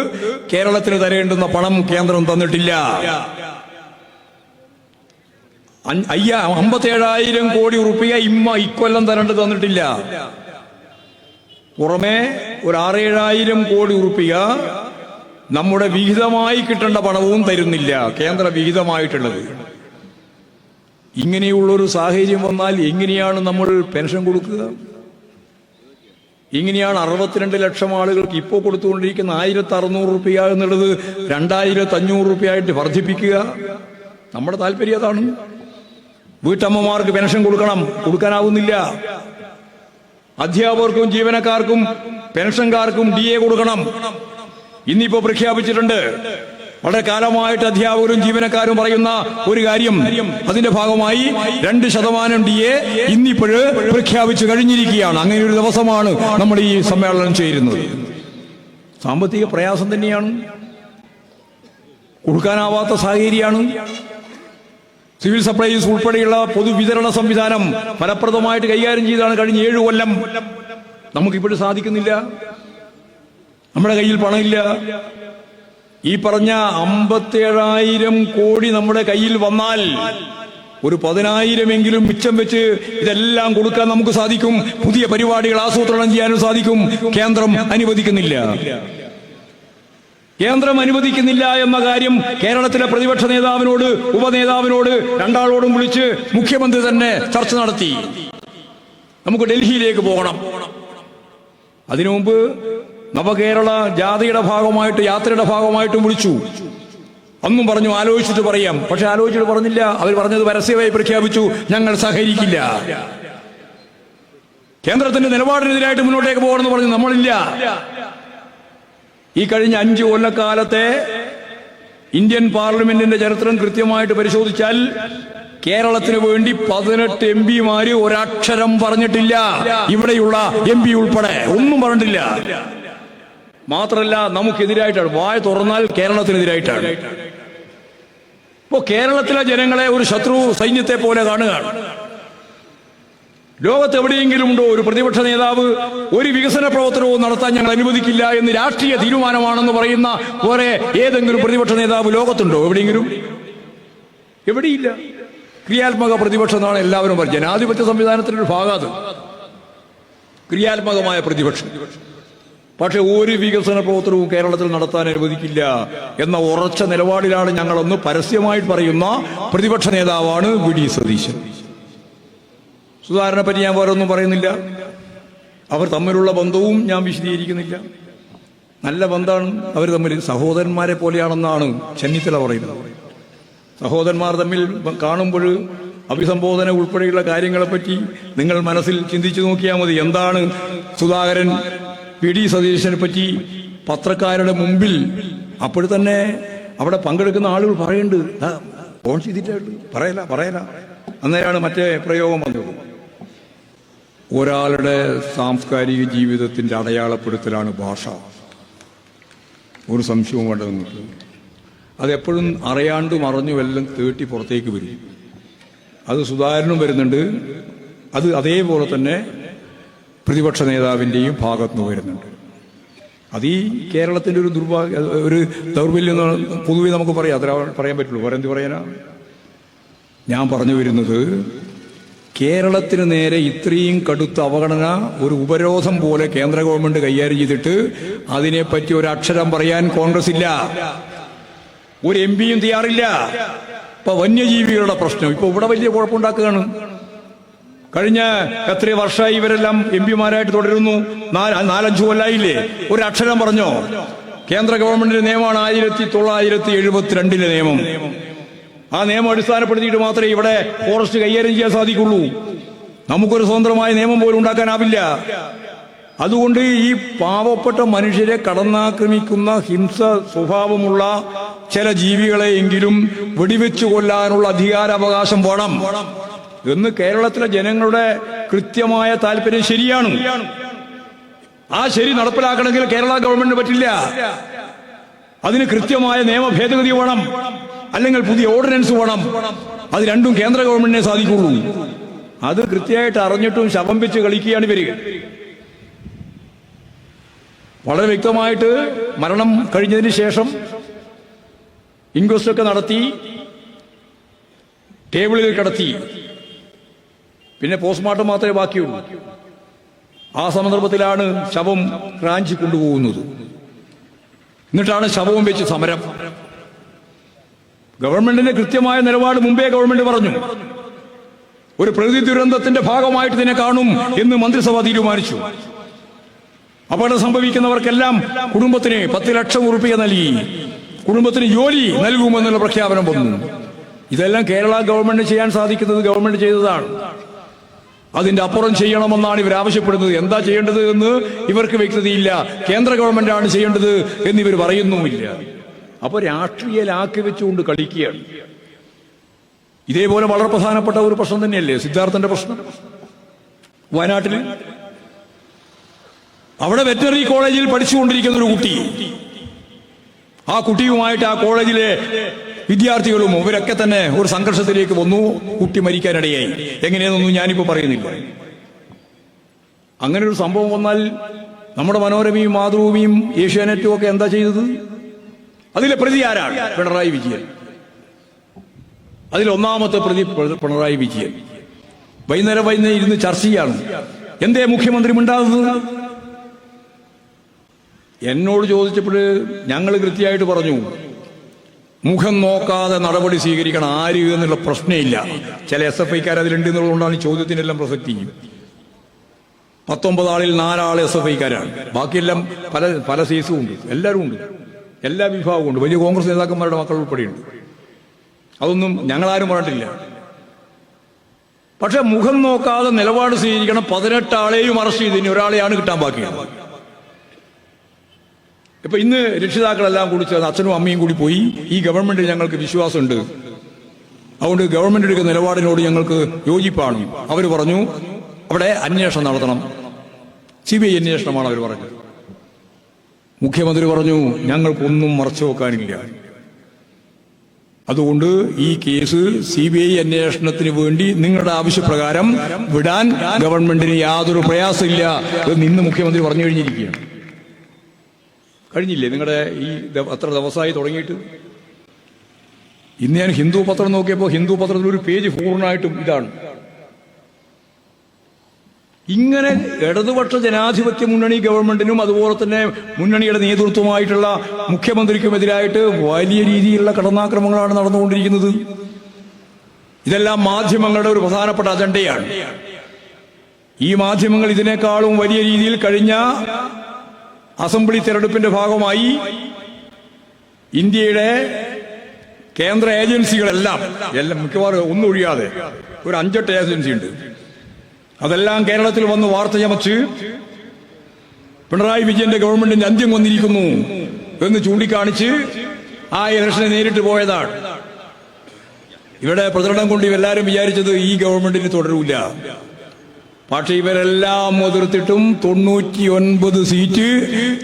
കേരളത്തിന് തരേണ്ടുന്ന പണം കേന്ദ്രം തന്നിട്ടില്ല. 57,000 കോടി റുപ്യ ഇക്കൊല്ലം തരേണ്ടത് തന്നിട്ടില്ല. പുറമെ ഒരു 6,000-7,000 കോടി റുപ്യ നമ്മുടെ വിഹിതമായി കിട്ടേണ്ട പണവും തരുന്നില്ല, കേന്ദ്ര വിഹിതമായിട്ടുള്ളത്. ഇങ്ങനെയുള്ളൊരു സാഹചര്യം വന്നാൽ എങ്ങനെയാണ് നമ്മൾ പെൻഷൻ കൊടുക്കുക? ഇങ്ങനെയാണ് 62 ലക്ഷം ആളുകൾക്ക് ഇപ്പോൾ കൊടുത്തുകൊണ്ടിരിക്കുന്ന 1600 രൂപ എന്നുള്ളത് 2500 രൂപയായിട്ട് വർദ്ധിപ്പിക്കുക. നമ്മുടെ താല്പര്യം അതാണ്. വീട്ടമ്മമാർക്ക് പെൻഷൻ കൊടുക്കണം, കൊടുക്കാനാവുന്നില്ല. അധ്യാപകർക്കും ജീവനക്കാർക്കും പെൻഷൻകാർക്കും DA കൊടുക്കണം. ഇന്നിപ്പോ പ്രഖ്യാപിച്ചിട്ടുണ്ട്. വളരെ കാലമായിട്ട് അധ്യാപകരും ജീവനക്കാരും പറയുന്ന ഒരു കാര്യം, അതിന്റെ ഭാഗമായി 2% DA ഇന്നിപ്പോഴ് പ്രഖ്യാപിച്ചു കഴിഞ്ഞിരിക്കുകയാണ്. അങ്ങനെ ഒരു ദിവസമാണ് നമ്മൾ ഈ സമ്മേളനം ചേരുന്നത്. സാമ്പത്തിക പ്രയാസം തന്നെയാണ്, കൊടുക്കാനാവാത്ത സാഹചര്യമാണ്. സിവിൽ സപ്ലൈസ് ഉൾപ്പെടെയുള്ള പൊതുവിതരണ സംവിധാനം ഫലപ്രദമായിട്ട് കൈകാര്യം ചെയ്താണ് കഴിഞ്ഞ 7 കൊല്ലം. നമുക്കിപ്പോഴും സാധിക്കുന്നില്ല, നമ്മുടെ കയ്യിൽ പണമില്ല. ഈ പറഞ്ഞ 57,000 കോടി നമ്മുടെ കയ്യിൽ വന്നാൽ ഒരു 10,000 മിച്ചം വെച്ച് ഇതെല്ലാം കൊടുക്കാൻ നമുക്ക് സാധിക്കും. പുതിയ പരിപാടികൾ ആസൂത്രണം ചെയ്യാനും സാധിക്കും. കേന്ദ്രം അനുവദിക്കുന്നില്ല. കേന്ദ്രം അനുവദിക്കുന്നില്ല എന്ന കാര്യം കേരളത്തിലെ പ്രതിപക്ഷ നേതാവിനോട്, ഉപനേതാവിനോട്, രണ്ടാളോടും വിളിച്ച് മുഖ്യമന്ത്രി തന്നെ ചർച്ച നടത്തി. നമുക്ക് ഡൽഹിയിലേക്ക് പോകണം. അതിനു മുമ്പ് നവകേരള ജാഥയുടെ ഭാഗമായിട്ട്, യാത്രയുടെ ഭാഗമായിട്ടും വിളിച്ചു. അന്നും പറഞ്ഞു ആലോചിച്ചിട്ട് പറയാം. പക്ഷെ ആലോചിച്ചിട്ട് പറഞ്ഞില്ല. അവർ പറഞ്ഞത് പരസ്യമായി പ്രഖ്യാപിച്ചു, ഞങ്ങൾ സഹകരിക്കില്ല. കേന്ദ്രത്തിന്റെ നിലപാടിനെതിരായിട്ട് മുന്നോട്ടേക്ക് പോകണമെന്ന് പറഞ്ഞു. നമ്മളില്ല. ഈ കഴിഞ്ഞ 5 കൊല്ലക്കാലത്തെ ഇന്ത്യൻ പാർലമെന്റിന്റെ ചരിത്രം കൃത്യമായിട്ട് പരിശോധിച്ചാൽ കേരളത്തിന് വേണ്ടി 18 MP ഒരക്ഷരം പറഞ്ഞിട്ടില്ല. ഇവിടെയുള്ള MP ഉൾപ്പെടെ ഒന്നും പറഞ്ഞിട്ടില്ല. മാത്രമല്ല, നമുക്കെതിരായിട്ടാണ്. വായ തുറന്നാൽ കേരളത്തിനെതിരായിട്ടാണ്. ഇപ്പോ കേരളത്തിലെ ജനങ്ങളെ ഒരു ശത്രു സൈന്യത്തെ പോലെ കാണുകയാണ്. ലോകത്ത് എവിടെയെങ്കിലും ഉണ്ടോ ഒരു പ്രതിപക്ഷ നേതാവ് ഒരു വികസന പ്രവർത്തനവും നടത്താൻ ഞങ്ങൾ അനുവദിക്കില്ല എന്ന് രാഷ്ട്രീയ തീരുമാനമാണെന്ന് പറയുന്ന പോലെ ഏതെങ്കിലും പ്രതിപക്ഷ നേതാവ് ലോകത്തുണ്ടോ? എവിടെയെങ്കിലും? എവിടെയില്ല. ക്രിയാത്മക പ്രതിപക്ഷം എന്നാണ് എല്ലാവരും പറയുന്നത്. ജനാധിപത്യ സംവിധാനത്തിന്റെ ഒരു ഭാഗം അത്, ക്രിയാത്മകമായ പ്രതിപക്ഷം. പക്ഷെ ഒരു വികസന പ്രവർത്തനവും കേരളത്തിൽ നടത്താൻ അനുവദിക്കില്ല എന്ന ഉറച്ച നിലപാടിലാണ് ഞങ്ങളൊന്ന് പരസ്യമായിട്ട് പറയുന്ന പ്രതിപക്ഷ നേതാവാണ് VD സതീശൻ. സുധാകരനെ പറ്റി ഞാൻ വേറെ ഒന്നും പറയുന്നില്ല. അവർ തമ്മിലുള്ള ബന്ധവും ഞാൻ വിശദീകരിക്കുന്നില്ല. നല്ല ബന്ധമാണ് അവർ തമ്മിൽ. സഹോദരന്മാരെ പോലെയാണെന്നാണ് ചെന്നിത്തല പറയുന്നത്. സഹോദരന്മാർ തമ്മിൽ കാണുമ്പോൾ അഭിസംബോധന ഉൾപ്പെടെയുള്ള കാര്യങ്ങളെപ്പറ്റി നിങ്ങൾ മനസ്സിൽ ചിന്തിച്ചു നോക്കിയാൽ മതി. എന്താണ് സുധാകരൻ VD സതീശനെ പറ്റി പത്രക്കാരുടെ മുമ്പിൽ അപ്പോൾ തന്നെ അവിടെ പങ്കെടുക്കുന്ന ആളുകൾ പറയുന്നുണ്ട്, ഫോൺ ചെയ്തിട്ടായിട്ട് പറയല. അന്നേരമാണ് മറ്റേ പ്രയോഗം വന്നത്. ഒരാളുടെ സാംസ്കാരിക ജീവിതത്തിന്റെ അടയാളപ്പെടുത്തലാണ് ഭാഷ. ഒരു സംശയവും വേണ്ട നിങ്ങൾക്ക്. അതെപ്പോഴും അറിയാണ്ടും അറിഞ്ഞും എല്ലാം തേട്ടി പുറത്തേക്ക് വരും. അത് സുധാകരനും വരുന്നുണ്ട്. അത് അതേപോലെ തന്നെ പ്രതിപക്ഷ നേതാവിൻ്റെയും ഭാഗത്തുനിന്ന് വരുന്നുണ്ട്. അത് ഈ കേരളത്തിൻ്റെ ഒരു ഒരു ദൗർബല്യം പൊതുവെ നമുക്ക് പറയാം. അത്ര പറയാൻ പറ്റുള്ളൂ. വേറെ എന്ത് പറയാനാ? ഞാൻ പറഞ്ഞു വരുന്നത്, കേരളത്തിന് നേരെ ഇത്രയും കടുത്ത അവഗണന, ഒരു ഉപരോധം പോലെ കേന്ദ്ര ഗവൺമെന്റ് കൈകാര്യം ചെയ്തിട്ട് അതിനെപ്പറ്റി ഒരു അക്ഷരം പറയാൻ കോൺഗ്രസ് ഇല്ല, ഒരു MP തയ്യാറില്ല. ഇപ്പൊ വന്യജീവികളുടെ പ്രശ്നം ഇപ്പൊ ഇവിടെ വലിയ കുഴപ്പമുണ്ടാക്കുകയാണ്. കഴിഞ്ഞ എത്ര വർഷമായി ഇവരെല്ലാം MP തുടരുന്നു. 4-5 കൊല്ലായില്ലേ? ഒരു അക്ഷരം പറഞ്ഞോ? കേന്ദ്ര ഗവൺമെന്റിന്റെ നിയമമാണ് 1972 നിയമം. ആ നിയമം അടിസ്ഥാനപ്പെടുത്തിയിട്ട് മാത്രമേ ഇവിടെ ഫോറസ്റ്റ് കൈകാര്യം ചെയ്യാൻ സാധിക്കുള്ളൂ. നമുക്കൊരു സ്വതന്ത്രമായ നിയമം പോലും ഉണ്ടാക്കാനാവില്ല. അതുകൊണ്ട് ഈ പാവപ്പെട്ട മനുഷ്യരെ കടന്നാക്രമിക്കുന്ന ഹിംസ സ്വഭാവമുള്ള ചില ജീവികളെയെങ്കിലും വെടിവെച്ചു കൊല്ലാനുള്ള അധികാരാവകാശം വേണം എന്ന് കേരളത്തിലെ ജനങ്ങളുടെ കൃത്യമായ താല്പര്യം ശരിയാണ്. ആ ശരി നടപ്പിലാക്കണമെങ്കിൽ കേരള ഗവൺമെന്റിന് പറ്റില്ല. അതിന് കൃത്യമായ നിയമ ഭേദഗതി വേണം, അല്ലെങ്കിൽ പുതിയ ഓർഡിനൻസ് വേണം. അത് രണ്ടും കേന്ദ്ര ഗവൺമെന്റിനെ സാധിക്കുള്ളൂ. അത് കൃത്യമായിട്ട് അറിഞ്ഞിട്ടും ശവം വെച്ച് കളിക്കുകയാണ് ഇവര്. വളരെ വ്യക്തമായിട്ട് മരണം കഴിഞ്ഞതിന് ശേഷം ഇൻക്വസ്റ്റ് ഒക്കെ നടത്തി, ടേബിളിൽ കിടത്തി, പിന്നെ പോസ്റ്റ്മോർട്ടം മാത്രമേ ബാക്കിയുള്ളൂ. ആ സന്ദർഭത്തിലാണ് ശവം റാഞ്ചി കൊണ്ടുപോകുന്നത്. എന്നിട്ടാണ് ശവവും വെച്ച് സമരം. ഗവൺമെന്റിന്റെ കൃത്യമായ നിലപാട് മുമ്പേ ഗവൺമെന്റ് പറഞ്ഞു. ഒരു പ്രകൃതി ദുരന്തത്തിന്റെ ഭാഗമായിട്ട് ഇതിനെ കാണും എന്ന് മന്ത്രിസഭ തീരുമാനിച്ചു. അപകടം സംഭവിക്കുന്നവർക്കെല്ലാം കുടുംബത്തിന് 10 ലക്ഷം രൂപ നൽകി, കുടുംബത്തിന് ജോലി നൽകുമെന്നുള്ള പ്രഖ്യാപനം വന്നു. ഇതെല്ലാം കേരള ഗവൺമെന്റ് ചെയ്യാൻ സാധിക്കുന്നത് ഗവൺമെന്റ് ചെയ്തതാണ്. അതിന്റെ അപ്പുറം ചെയ്യണമെന്നാണ് ഇവർ ആവശ്യപ്പെടുന്നത്. എന്താ ചെയ്യേണ്ടത് എന്ന് ഇവർക്ക് വ്യക്തതയില്ല. കേന്ദ്ര ഗവൺമെന്റാണ് ചെയ്യേണ്ടത് എന്നിവർ പറയുന്നുമില്ല. അപ്പൊ രാഷ്ട്രീയ ലാക്കി വെച്ചുകൊണ്ട് കളിക്കുകയാണ്. ഇതേപോലെ വളരെ പ്രധാനപ്പെട്ട ഒരു പ്രശ്നം തന്നെയല്ലേ സിദ്ധാർത്ഥന്റെ പ്രശ്നം വയനാട്ടിൽ. അവിടെ വെറ്ററിനറി കോളേജിൽ പഠിച്ചുകൊണ്ടിരിക്കുന്ന ഒരു കുട്ടി, ആ കുട്ടിയുമായിട്ട് ആ കോളേജിലെ വിദ്യാർത്ഥികളും ഇവരൊക്കെ തന്നെ ഒരു സംഘർഷത്തിലേക്ക് വന്നു. കുട്ടി മരിക്കാനിടയായി. എങ്ങനെയെന്നൊന്നും ഞാനിപ്പോ പറയുന്നില്ല. അങ്ങനെ ഒരു സംഭവം വന്നാൽ നമ്മുടെ മനോരമയും മാതൃഭൂമിയും ഏഷ്യാനെറ്റും ഒക്കെ എന്താ ചെയ്തത്? അതിലെ പ്രതി ആരാണ്? പിണറായി വിജയൻ. അതിൽ ഒന്നാമത്തെ പ്രതി പിണറായി വിജയൻ. വൈകുന്നേരം ഇരുന്ന് ചർച്ച ചെയ്യാണ്. എന്തേ മുഖ്യമന്ത്രി മിണ്ടാകുന്നത്? എന്നോട് ചോദിച്ചപ്പോൾ ഞങ്ങൾ കൃത്യമായിട്ട് പറഞ്ഞു, മുഖം നോക്കാതെ നടപടി സ്വീകരിക്കണം. ആര് എന്നുള്ള പ്രശ്നമില്ല. ചില SFIക്കാർ അതിലുണ്ട് എന്നുള്ളതുകൊണ്ടാണ് ഈ ചോദ്യത്തിനെല്ലാം പ്രസക്തി. 19 ആളിൽ 4 ആൾ SFIക്കാരാണ്. ബാക്കിയെല്ലാം പല സീസും ഉണ്ട്. എല്ലാവരും ഉണ്ട്, എല്ലാ വിഭാഗവും ഉണ്ട്. വലിയ കോൺഗ്രസ് നേതാക്കന്മാരുടെ മക്കൾ ഉൾപ്പെടെയുണ്ട്. അതൊന്നും ഞങ്ങളാരും പറഞ്ഞിട്ടില്ല. പക്ഷെ മുഖം നോക്കാതെ നിലപാട് സ്വീകരിക്കണം. 18 ആളെയും അറസ്റ്റ് ചെയ്ത്, ഇനി ഒരാളെയാണ് കിട്ടാൻ ബാക്കിയാണ്. ഇപ്പൊ ഇന്ന് രക്ഷിതാക്കളെല്ലാം കൂടി ചേർന്ന് അച്ഛനും അമ്മയും കൂടി പോയി, ഈ ഗവൺമെന്റ് ഞങ്ങൾക്ക് വിശ്വാസമുണ്ട്, അതുകൊണ്ട് ഗവൺമെന്റ് എടുക്കുന്ന നിലപാടിനോട് ഞങ്ങൾക്ക് യോജിപ്പാണ്. അവർ പറഞ്ഞു അവിടെ അന്വേഷണം നടത്തണം, CBI അന്വേഷണമാണ് അവർ പറഞ്ഞത്. മുഖ്യമന്ത്രി പറഞ്ഞു ഞങ്ങൾക്കൊന്നും മറച്ചു വെക്കാനില്ല, അതുകൊണ്ട് ഈ കേസ് CBI അന്വേഷണത്തിന് വേണ്ടി നിങ്ങളുടെ ആവശ്യപ്രകാരം വിടാൻ ഗവൺമെന്റിന് യാതൊരു പ്രയാസമില്ല എന്ന് ഇന്ന് മുഖ്യമന്ത്രി പറഞ്ഞു കഴിഞ്ഞിരിക്കുകയാണ്. കഴിഞ്ഞില്ലേ നിങ്ങളുടെ ഈ അത്ര ദിവസമായി തുടങ്ങിയിട്ട്? ഇന്ന് ഞാൻ ഹിന്ദു പത്രം നോക്കിയപ്പോൾ ഹിന്ദു പത്രത്തിൽ ഒരു പേജ് പൂർണ്ണമായിട്ടും ഇതാണ്. ഇങ്ങനെ ഇടതുപക്ഷ ജനാധിപത്യ മുന്നണി ഗവൺമെന്റിനും അതുപോലെ തന്നെ മുന്നണിയുടെ നേതൃത്വമായിട്ടുള്ള മുഖ്യമന്ത്രിക്കുമെതിരായിട്ട് വലിയ രീതിയിലുള്ള കടന്നാക്രമങ്ങളാണ് നടന്നുകൊണ്ടിരിക്കുന്നത്. ഇതെല്ലാം മാധ്യമങ്ങളുടെ ഒരു പ്രധാനപ്പെട്ട അജണ്ടയാണ്. ഈ മാധ്യമങ്ങൾ ഇതിനേക്കാളും വലിയ രീതിയിൽ കഴിഞ്ഞ അസംബ്ലി തെരഞ്ഞെടുപ്പിന്റെ ഭാഗമായി ഇന്ത്യയുടെ കേന്ദ്ര ഏജൻസികളെല്ലാം മിക്കവാറും ഒന്നും ഒഴിയാതെ ഒരു 5-8 ഏജൻസി ഉണ്ട്. അതെല്ലാം കേരളത്തിൽ വന്ന് വാർത്ത ചമച്ച് പിണറായി വിജയന്റെ ഗവൺമെന്റിന്റെ അന്ത്യം വന്നിരിക്കുന്നു എന്ന് ചൂണ്ടിക്കാണിച്ച് ആ ഇലക്ഷനെ നേരിട്ട് പോയതാണ്. ഇവിടെ പ്രചരണം കൊണ്ട് ഇവരെല്ലാവരും വിചാരിച്ചത് ഈ ഗവൺമെന്റിന് തുടരൂല. പക്ഷെ ഇവരെല്ലാം എതിർത്തിട്ടും 99 സീറ്റ്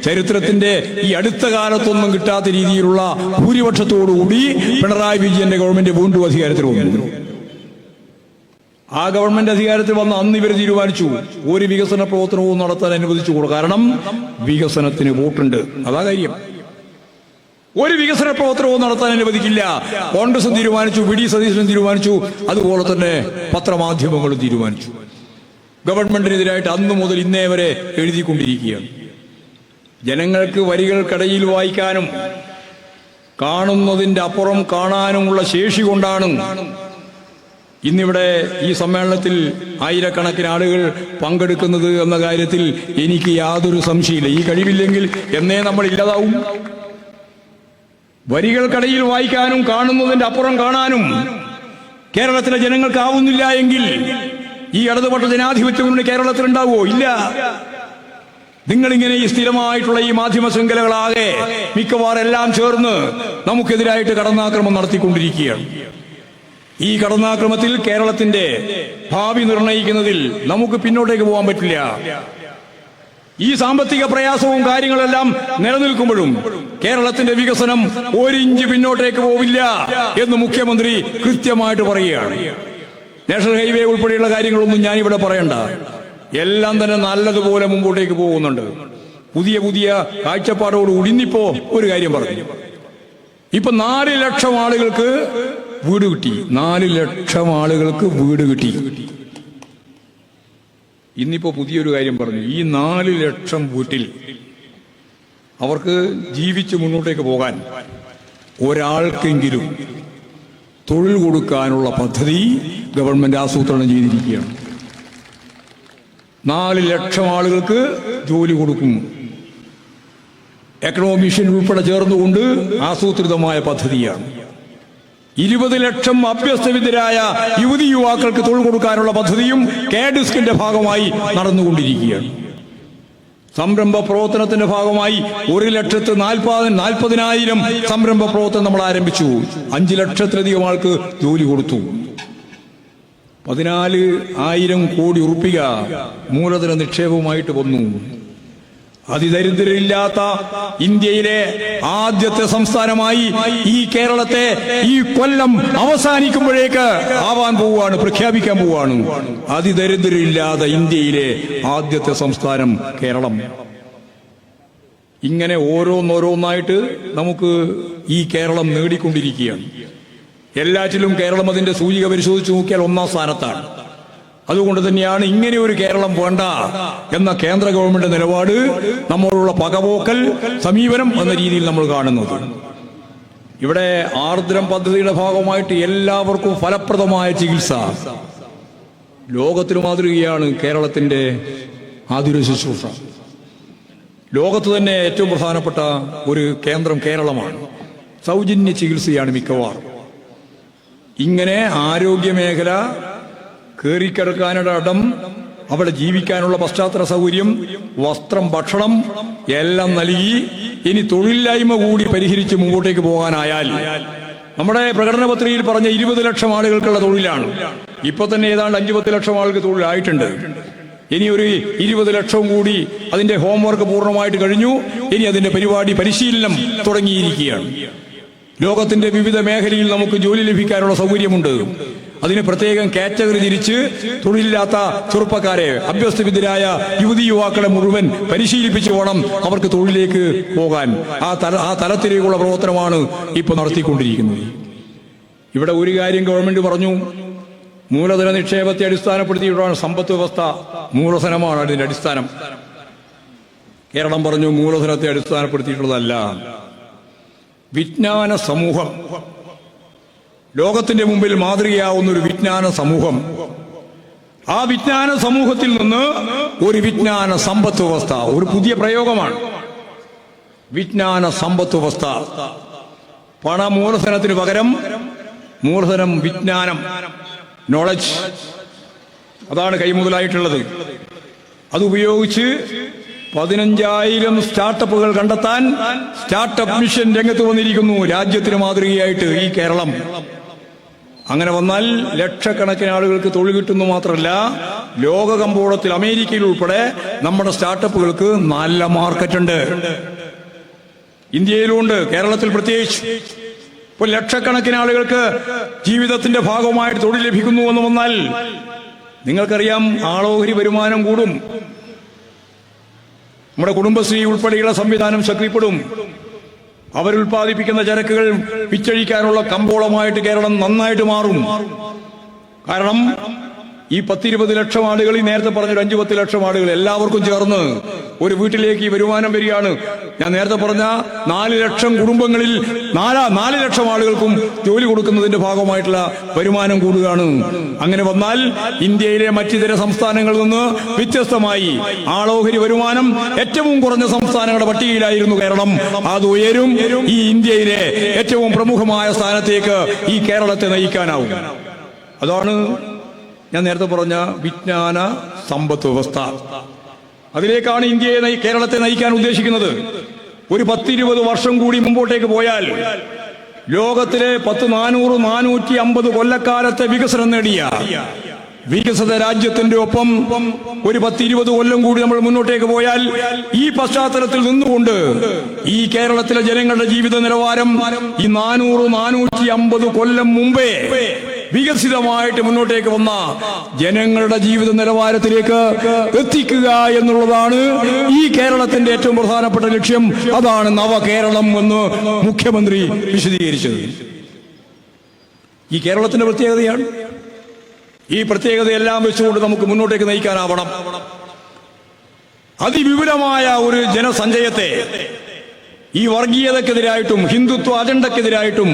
ചരിത്രത്തിന്റെ ഈ അടുത്ത കാലത്തൊന്നും കിട്ടാത്ത രീതിയിലുള്ള ഭൂരിപക്ഷത്തോടുകൂടി പിണറായി വിജയന്റെ ഗവൺമെന്റ് വീണ്ടും അധികാരത്തിൽ വന്നു. ആ ഗവൺമെന്റ് അധികാരത്തിൽ വന്ന അന്ന് ഇവർ തീരുമാനിച്ചു ഒരു വികസന പ്രവർത്തനവും നടത്താൻ അനുവദിച്ചുകൂടും. കാരണം വികസനത്തിന് വോട്ടുണ്ട്, അതാ കാര്യം. ഒരു വികസന പ്രവർത്തനവും നടത്താൻ അനുവദിക്കില്ല. കോൺഗ്രസും തീരുമാനിച്ചു, VD സതീശനും തീരുമാനിച്ചു, അതുപോലെ തന്നെ പത്രമാധ്യമങ്ങളും തീരുമാനിച്ചു. ഗവൺമെന്റിനെതിരായിട്ട് അന്നു മുതൽ ഇന്നേ വരെ എഴുതിക്കൊണ്ടിരിക്കുകയാണ്. ജനങ്ങൾക്ക് വരികൾക്കിടയിൽ വായിക്കാനും കാണുന്നതിന്റെ അപ്പുറം കാണാനുമുള്ള ശേഷി കൊണ്ടാണ് ഇന്നിവിടെ ഈ സമ്മേളനത്തിൽ ആയിരക്കണക്കിന് ആളുകൾ പങ്കെടുക്കുന്നത് എന്ന കാര്യത്തിൽ എനിക്ക് യാതൊരു സംശയമില്ല. ഈ കഴിവില്ലെങ്കിൽ എന്നേ നമ്മൾ ഇല്ലാതാവും. വരികൾക്കിടയിൽ വായിക്കാനും കാണുന്നതിന്റെ അപ്പുറം കാണാനും കേരളത്തിലെ ജനങ്ങൾക്കാവുന്നില്ല എങ്കിൽ ഈ ഇടതുപക്ഷ ജനാധിപത്യ മുന്നണി കേരളത്തിൽ ഉണ്ടാവുമോ? ഇല്ല. നിങ്ങളിങ്ങനെ ഈ സ്ഥിരമായിട്ടുള്ള ഈ മാധ്യമ ശൃംഖലകളാകെ മിക്കവാറും എല്ലാം ചേർന്ന് നമുക്കെതിരായിട്ട് കടന്നാക്രമണം നടത്തിക്കൊണ്ടിരിക്കുകയാണ്. ഈ കടന്നാക്രമത്തിൽ കേരളത്തിന്റെ ഭാവി നിർണയിക്കുന്നതിൽ നമുക്ക് പിന്നോട്ടേക്ക് പോകാൻ പറ്റില്ല. ഈ സാമ്പത്തിക പ്രയാസവും കാര്യങ്ങളെല്ലാം നിലനിൽക്കുമ്പോഴും കേരളത്തിന്റെ വികസനം 1 ഇഞ്ച് പിന്നോട്ടേക്ക് പോവില്ല എന്ന് മുഖ്യമന്ത്രി കൃത്യമായിട്ട് പറയുകയാണ്. നാഷണൽ ഹൈവേ ഉൾപ്പെടെയുള്ള കാര്യങ്ങളൊന്നും ഞാനിവിടെ പറയണ്ട. എല്ലാം തന്നെ നല്ലതുപോലെ മുമ്പോട്ടേക്ക് പോകുന്നുണ്ട്. പുതിയ പുതിയ കാഴ്ചപ്പാടോട് ഉടിഞ്ഞിപ്പോ ഒരു കാര്യം പറഞ്ഞു. ഇപ്പൊ 4 ലക്ഷം ആളുകൾക്ക് വീട് കിട്ടി. 4 ലക്ഷം ആളുകൾക്ക് വീട് കിട്ടി. ഇന്നിപ്പോ പുതിയൊരു കാര്യം പറഞ്ഞു. ഈ 4 ലക്ഷം വീട്ടിൽ അവർക്ക് ജീവിച്ച് മുന്നോട്ടേക്ക് പോകാൻ ഒരാൾക്കെങ്കിലും തൊഴിൽ കൊടുക്കാനുള്ള പദ്ധതി ഗവൺമെന്റ് ആസൂത്രണം ചെയ്തിരിക്കുകയാണ്. 4 ലക്ഷം ആളുകൾക്ക് ജോലി കൊടുക്കും. എക്കണോമിഷ്യൻ ഉൾപ്പെടെ ചേർന്നുകൊണ്ട് ആസൂത്രിതമായ പദ്ധതിയാണ്. 20 ലക്ഷം അഭ്യസ്തവിദ്യരായ യുവതി യുവാക്കൾക്ക് തൊഴിൽ കൊടുക്കാനുള്ള പദ്ധതിയും കെഡിസ്കിന്റെ ഭാഗമായി നടന്നുകൊണ്ടിരിക്കുകയാണ്. സംരംഭ പ്രവർത്തനത്തിന്റെ ഭാഗമായി 1,40,000 സംരംഭ പ്രവർത്തനം നമ്മൾ ആരംഭിച്ചു. 5 ലക്ഷത്തിലധികം ആൾക്ക് ജോലി കൊടുത്തു. 14,000 കോടി ഉറുപ്പിക മൂലധന നിക്ഷേപവുമായിട്ട് വന്നു. അതിദരിദ്രരില്ലാത്ത ഇന്ത്യയിലെ ആദ്യത്തെ സംസ്ഥാനമായി ഈ കേരളത്തെ ഈ കൊല്ലം അവസാനിക്കുമ്പോഴേക്ക് ആവാൻ പോവുകയാണ്, പ്രഖ്യാപിക്കാൻ പോവുകയാണ്. അതിദരിദ്രരില്ലാത്ത ഇന്ത്യയിലെ ആദ്യത്തെ സംസ്ഥാനം കേരളം. ഇങ്ങനെ ഓരോന്നോരോന്നായിട്ട് നമുക്ക് ഈ കേരളം നേടിക്കൊണ്ടിരിക്കുകയാണ്. എല്ലാറ്റിലും കേരളം അതിന്റെ സൂചിക പരിശോധിച്ച് നോക്കിയാൽ 1ാം സ്ഥാനത്താണ്. അതുകൊണ്ട് തന്നെയാണ് ഇങ്ങനെ ഒരു കേരളം വേണ്ട എന്ന കേന്ദ്ര ഗവൺമെന്റ് നിലപാട്, നമ്മളുള്ള പകപോക്കൽ സമീപനം എന്ന രീതിയിൽ നമ്മൾ കാണുന്നത്. ഇവിടെ ആർദ്രം പദ്ധതിയുടെ ഭാഗമായിട്ട് എല്ലാവർക്കും ഫലപ്രദമായ ചികിത്സ. ലോകത്തിന് മാതൃകയാണ് കേരളത്തിന്റെ ആതുര ശുശ്രൂഷ. ലോകത്ത് തന്നെ ഏറ്റവും പ്രധാനപ്പെട്ട ഒരു കേന്ദ്രം കേരളമാണ്. സൗജന്യ ചികിത്സയാണ് മിക്കവാറും. ഇങ്ങനെ ആരോഗ്യമേഖല, കയറിക്കിടക്കാനുള്ള ഇടം, അവിടെ ജീവിക്കാനുള്ള പശ്ചാത്തല സൗകര്യം, വസ്ത്രം, ഭക്ഷണം എല്ലാം നൽകി ഇനി തൊഴിലില്ലായ്മ കൂടി പരിഹരിച്ച് മുമ്പോട്ടേക്ക് പോകാനായാൽ, നമ്മുടെ പ്രകടന പത്രികയിൽ പറഞ്ഞ 20 ലക്ഷം ആളുകൾക്കുള്ള തൊഴിലാണ്. ഇപ്പൊ തന്നെ ഏതാണ്ട് 50 ലക്ഷം ആൾക്ക് തൊഴിലായിട്ടുണ്ട്. ഇനി ഒരു 20 ലക്ഷവും കൂടി അതിന്റെ ഹോംവർക്ക് പൂർണ്ണമായിട്ട് കഴിഞ്ഞു. ഇനി അതിന്റെ പരിശീലനം തുടങ്ങിയിരിക്കുകയാണ്. ലോകത്തിന്റെ വിവിധ മേഖലയിൽ നമുക്ക് ജോലി ലഭിക്കാനുള്ള സൗകര്യമുണ്ട്. അതിന് പ്രത്യേകം കാറ്റഗറി തിരിച്ച് തൊഴിലില്ലാത്ത ചെറുപ്പക്കാരെ, അഭ്യസ്തവിദ്യരായ യുവതി യുവാക്കളെ മുഴുവൻ പരിശീലിപ്പിച്ചു വേണം അവർക്ക് തൊഴിലേക്ക് പോകാൻ. ആ തലത്തിലേക്കുള്ള പ്രവർത്തനമാണ് ഇപ്പൊ നടത്തിക്കൊണ്ടിരിക്കുന്നത്. ഇവിടെ ഒരു കാര്യം ഗവൺമെന്റ് പറഞ്ഞു, മൂലധന നിക്ഷേപത്തെ അടിസ്ഥാനപ്പെടുത്തിയിട്ടുള്ള സമ്പദ് വ്യവസ്ഥ, മൂലധനമാണ് അതിന്റെ അടിസ്ഥാനം. കേരളം പറഞ്ഞു മൂലധനത്തെ അടിസ്ഥാനപ്പെടുത്തിയിട്ടുള്ളതല്ല. വിജ്ഞാന സമൂഹം, ലോകത്തിന്റെ മുമ്പിൽ മാതൃകയാവുന്ന ഒരു വിജ്ഞാന സമൂഹം, ആ വിജ്ഞാന സമൂഹത്തിൽ നിന്ന് ഒരു വിജ്ഞാന സമ്പദ് വ്യവസ്ഥ, ഒരു പുതിയ പ്രയോഗമാണ് വിജ്ഞാന സമ്പദ് വ്യവസ്ഥ. പണ മൂലധനത്തിന് പകരം മൂലധനം വിജ്ഞാനം, നോളജ്, അതാണ് കൈമുതലായിട്ടുള്ളത്. അതുപയോഗിച്ച് 15,000 സ്റ്റാർട്ടപ്പുകൾ കണ്ടെത്താൻ സ്റ്റാർട്ടപ്പ് മിഷൻ രംഗത്ത് വന്നിരിക്കുന്നു. രാജ്യത്തിന് മാതൃകയായിട്ട് ഈ കേരളം. അങ്ങനെ വന്നാൽ ലക്ഷക്കണക്കിന് ആളുകൾക്ക് തൊഴിൽ കിട്ടുന്നു മാത്രമല്ല, ലോക കമ്പോളത്തിൽ അമേരിക്കയിൽ ഉൾപ്പെടെ നമ്മുടെ സ്റ്റാർട്ടപ്പുകൾക്ക് നല്ല മാർക്കറ്റുണ്ട്. ഇന്ത്യയിലുണ്ട്, കേരളത്തിൽ പ്രത്യേകിച്ച്. ഇപ്പോൾ ലക്ഷക്കണക്കിന് ആളുകൾക്ക് ജീവിതത്തിന്റെ ഭാഗമായിട്ട് തൊഴിൽ ലഭിക്കുന്നു എന്ന് വന്നാൽ നിങ്ങൾക്കറിയാം, ആളോഹരി വരുമാനം കൂടും. നമ്മുടെ കുടുംബശ്രീ ഉൾപ്പെടെയുള്ള സംവിധാനം ശക്തിപ്പെടും. അവരുൽപാദിപ്പിക്കുന്ന ചരക്കുകൾ വിറ്റഴിക്കാനുള്ള കമ്പോളമായിട്ട് കേരളം നന്നായിട്ട് മാറും. കാരണം ഈ 10-20 ലക്ഷം ആളുകൾ, ഈ നേരത്തെ പറഞ്ഞൊരു 5-10 ലക്ഷം ആളുകൾ എല്ലാവർക്കും ചേർന്ന് ഒരു വീട്ടിലേക്ക് ഈ വരുമാനം വരികയാണ്. ഞാൻ നേരത്തെ പറഞ്ഞ 4 ലക്ഷം കുടുംബങ്ങളിൽ 4 ലക്ഷം ആളുകൾക്കും ജോലി കൊടുക്കുന്നതിന്റെ ഭാഗമായിട്ടുള്ള വരുമാനം കൂടുകയാണ്. അങ്ങനെ വന്നാൽ ഇന്ത്യയിലെ മറ്റിതര സംസ്ഥാനങ്ങളിൽ നിന്ന് വ്യത്യസ്തമായി ആളോഹരി വരുമാനം ഏറ്റവും കുറഞ്ഞ സംസ്ഥാനങ്ങളുടെ പട്ടികയിലായിരുന്നു കേരളം. അത് ഉയരും. ഈ ഇന്ത്യയിലെ ഏറ്റവും പ്രമുഖമായ സ്ഥാനത്തേക്ക് ഈ കേരളത്തെ നയിക്കാനാവും. അതാണ് ഞാൻ നേരത്തെ പറഞ്ഞ വിജ്ഞാന സമ്പദ് വ്യവസ്ഥ. അതിലേക്കാണ് ഇന്ത്യയെ, കേരളത്തെ നയിക്കാൻ ഉദ്ദേശിക്കുന്നത്. ഒരു 10-20 വർഷം കൂടി മുമ്പോട്ടേക്ക് പോയാൽ ലോകത്തിലെ 450 കൊല്ലക്കാലത്തെ വികസനം നേടിയ വികസിത രാജ്യത്തിന്റെ ഒപ്പം ഒരു 10-20 കൊല്ലം കൂടി നമ്മൾ മുന്നോട്ടേക്ക് പോയാൽ ഈ പശ്ചാത്തലത്തിൽ നിന്നുകൊണ്ട് ഈ കേരളത്തിലെ ജനങ്ങളുടെ ജീവിത നിലവാരം ഈ 450 കൊല്ലം മുമ്പേ വികസിതമായിട്ട് മുന്നോട്ടേക്ക് വന്ന ജനങ്ങളുടെ ജീവിത നിലവാരത്തിലേക്ക് എത്തിക്കുക എന്നുള്ളതാണ് ഈ കേരളത്തിന്റെ ഏറ്റവും പ്രധാനപ്പെട്ട ലക്ഷ്യം. അതാണ് നവകേരളം എന്ന് മുഖ്യമന്ത്രി വിശദീകരിച്ചത്. ഈ കേരളത്തിന്റെ പ്രത്യേകതയാണ്. ഈ പ്രത്യേകതയെല്ലാം വെച്ചുകൊണ്ട് നമുക്ക് മുന്നോട്ടേക്ക് നയിക്കാനാവണം. അതിവിപുലമായ ഒരു ജനസഞ്ചയത്തെ ഈ വർഗീയതക്കെതിരായിട്ടും ഹിന്ദുത്വ അജണ്ടക്കെതിരായിട്ടും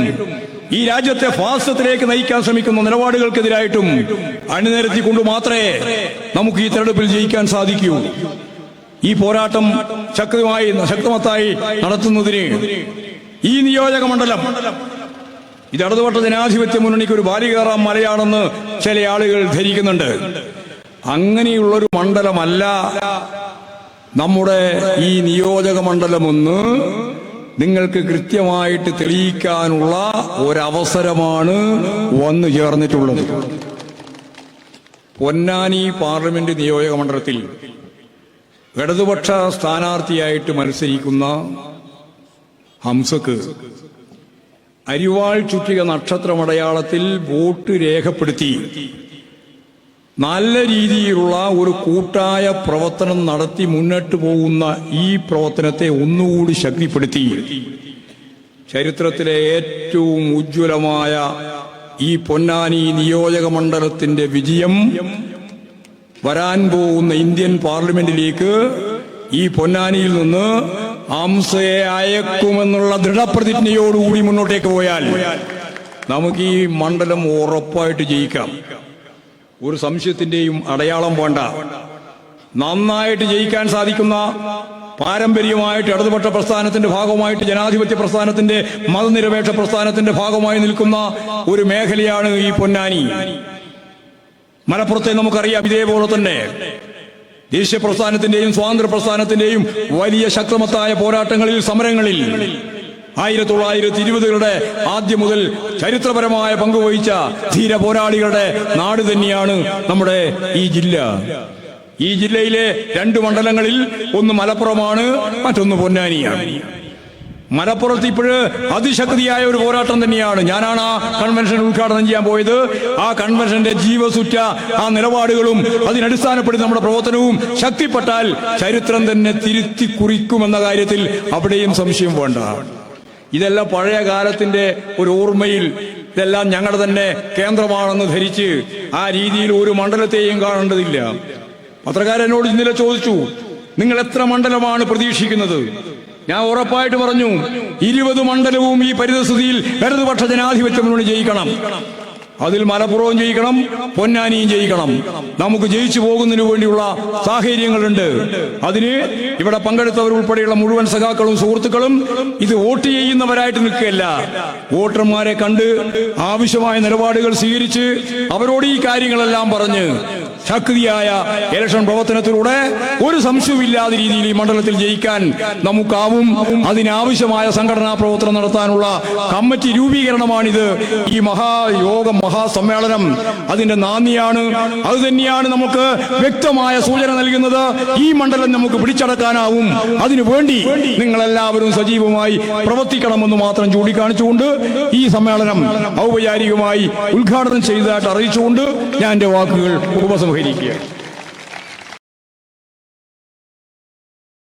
ഈ രാജ്യത്തെ ഫാസിസത്തിലേക്ക് നയിക്കാൻ ശ്രമിക്കുന്ന നിലപാടുകൾക്കെതിരായിട്ടും അണിനിരത്തിക്കൊണ്ട് മാത്രമേ നമുക്ക് ഈ തെരഞ്ഞെടുപ്പിൽ ജയിക്കാൻ സാധിക്കൂ. ഈ പോരാട്ടം ശക്തമത്തായി നടത്തുന്നതിന് ഈ നിയോജക മണ്ഡലം ഇത് ഇടതുപക്ഷ ജനാധിപത്യ മുന്നണിക്ക് ഒരു ബാലികേറാം മലയാണെന്ന് ചില ആളുകൾ ധരിക്കുന്നുണ്ട്. അങ്ങനെയുള്ളൊരു മണ്ഡലമല്ല നമ്മുടെ ഈ നിയോജക മണ്ഡലമെന്ന് നിങ്ങൾക്ക് കൃത്യമായിട്ട് തെളിയിക്കാനുള്ള ഒരവസരമാണ് വന്നു ചേർന്നിട്ടുള്ളത്. പൊന്നാനി പാർലമെന്റ് നിയോജക മണ്ഡലത്തിൽ ഇടതുപക്ഷ സ്ഥാനാർത്ഥിയായിട്ട് മത്സരിക്കുന്ന ഹംസക്ക് അരിവാൾ ചുറ്റിക നക്ഷത്രമടയാളത്തിൽ വോട്ട് രേഖപ്പെടുത്തി നല്ല രീതിയിലുള്ള ഒരു കൂട്ടായ പ്രവർത്തനം നടത്തി മുന്നോട്ട് പോകുന്ന ഈ പ്രവർത്തനത്തെ ഒന്നുകൂടി ശക്തിപ്പെടുത്തി ചരിത്രത്തിലെ ഏറ്റവും ഉജ്ജ്വലമായ ഈ പൊന്നാനി നിയോജക മണ്ഡലത്തിന്റെ വിജയം വരാൻ പോകുന്ന ഇന്ത്യൻ പാർലമെന്റിലേക്ക് ഈ പൊന്നാനിയിൽ നിന്ന് ഹംസയെ അയക്കുമെന്നുള്ള ദൃഢപ്രതിജ്ഞയോടുകൂടി മുന്നോട്ടേക്ക് പോയാൽ നമുക്ക് ഈ മണ്ഡലം ഉറപ്പായിട്ട് ജയിക്കാം. ഒരു സംശയത്തിന്റെയും അടയാളം വേണ്ട. നന്നായിട്ട് ജയിക്കാൻ സാധിക്കുന്ന പാരമ്പര്യമായിട്ട് ഇടതുപക്ഷ പ്രസ്ഥാനത്തിന്റെ ഭാഗമായിട്ട് ജനാധിപത്യ പ്രസ്ഥാനത്തിന്റെ മതനിരപേക്ഷ പ്രസ്ഥാനത്തിന്റെ ഭാഗമായി നിൽക്കുന്ന ഒരു മേഖലയാണ് ഈ പൊന്നാനി. മലപ്പുറത്തെ നമുക്കറിയാം, ഇതേപോലെ തന്നെ ദേശീയ പ്രസ്ഥാനത്തിന്റെയും സ്വാതന്ത്ര്യ പ്രസ്ഥാനത്തിന്റെയും വലിയ ശക്തമത്തായ പോരാട്ടങ്ങളിൽ, സമരങ്ങളിൽ 1920കളുടെ ആദ്യം മുതൽ ചരിത്രപരമായ പങ്കുവഹിച്ച ധീര പോരാളികളുടെ നാട് തന്നെയാണ് നമ്മുടെ ഈ ജില്ല. ഈ ജില്ലയിലെ 2 മണ്ഡലങ്ങളിൽ ഒന്ന് മലപ്പുറമാണ്, മറ്റൊന്ന് പൊന്നാനിയാണ്. മലപ്പുറത്ത് ഇപ്പോഴ് അതിശക്തിയായ ഒരു പോരാട്ടം തന്നെയാണ്. ഞാനാണ് ആ കൺവെൻഷൻ ഉദ്ഘാടനം ചെയ്യാൻ പോയത്. ആ കൺവെൻഷന്റെ ജീവസുറ്റ ആ നിലപാടുകളും അതിനടിസ്ഥാനപ്പെടുത്തി നമ്മുടെ പ്രവർത്തനവും ശക്തിപ്പെട്ടാൽ ചരിത്രം തന്നെ തിരുത്തി കുറിക്കുമെന്ന കാര്യത്തിൽ അവിടെയും സംശയം വേണ്ട. ഇതെല്ലാം പഴയ കാലത്തിന്റെ ഒരു ഓർമ്മയിൽ ഇതെല്ലാം ഞങ്ങളുടെ തന്നെ കേന്ദ്രമാണെന്ന് ധരിച്ച് ആ രീതിയിൽ ഒരു മണ്ഡലത്തെയും കാണേണ്ടതില്ല. പത്രക്കാരനോട് ഇന്നലെ ചോദിച്ചു, നിങ്ങൾ എത്ര മണ്ഡലമാണ് പ്രതീക്ഷിക്കുന്നത്? ഞാൻ ഉറപ്പായിട്ട് പറഞ്ഞു, 20 മണ്ഡലവും ഈ പരിതസ്ഥിതിയിൽ ഇടതുപക്ഷ ജനാധിപത്യ മുന്നണി ജയിക്കണം. അതിൽ മലപ്പുറവും ജയിക്കണം, പൊന്നാനിയും ജയിക്കണം. നമുക്ക് ജയിച്ചു പോകുന്നതിന് വേണ്ടിയുള്ള സാഹചര്യങ്ങളുണ്ട്. അതിന് ഇവിടെ പങ്കെടുത്തവരുൾപ്പെടെയുള്ള മുഴുവൻ സഖാക്കളും സുഹൃത്തുക്കളും ഇത് വോട്ട് ചെയ്യുന്നവരായിട്ട് നിൽക്കുകയല്ല, വോട്ടർമാരെ കണ്ട് ആവശ്യമായ നിലപാടുകൾ സ്വീകരിച്ച് അവരോട് ഈ കാര്യങ്ങളെല്ലാം പറഞ്ഞ് ശക്തിയായ ഇലക്ഷൻ പ്രവർത്തനത്തിലൂടെ ഒരു സംശയവുമില്ലാത്ത രീതിയിൽ ഈ മണ്ഡലത്തിൽ ജയിക്കാൻ നമുക്കാവും. അതിനാവശ്യമായ സംഘടനാ പ്രവർത്തനം നടത്താനുള്ള കമ്മിറ്റി രൂപീകരണമാണിത്. ഈ മഹായോഗം, മഹാസമ്മേളനം അതിന്റെ നാന്ദിയാണ്. അത് തന്നെയാണ് നമുക്ക് വ്യക്തമായ സൂചന നൽകുന്നത്. ഈ മണ്ഡലം നമുക്ക് പിടിച്ചടക്കാനാവും. അതിനുവേണ്ടി നിങ്ങളെല്ലാവരും സജീവമായി പ്രവർത്തിക്കണമെന്ന് മാത്രം ചൂണ്ടിക്കാണിച്ചുകൊണ്ട് ഈ സമ്മേളനം ഔപചാരികമായി ഉദ്ഘാടനം ചെയ്തതായിട്ട് അറിയിച്ചുകൊണ്ട് ഞാൻ എന്റെ വാക്കുകൾ ഉപസംഹരിക്കുകയാണ്.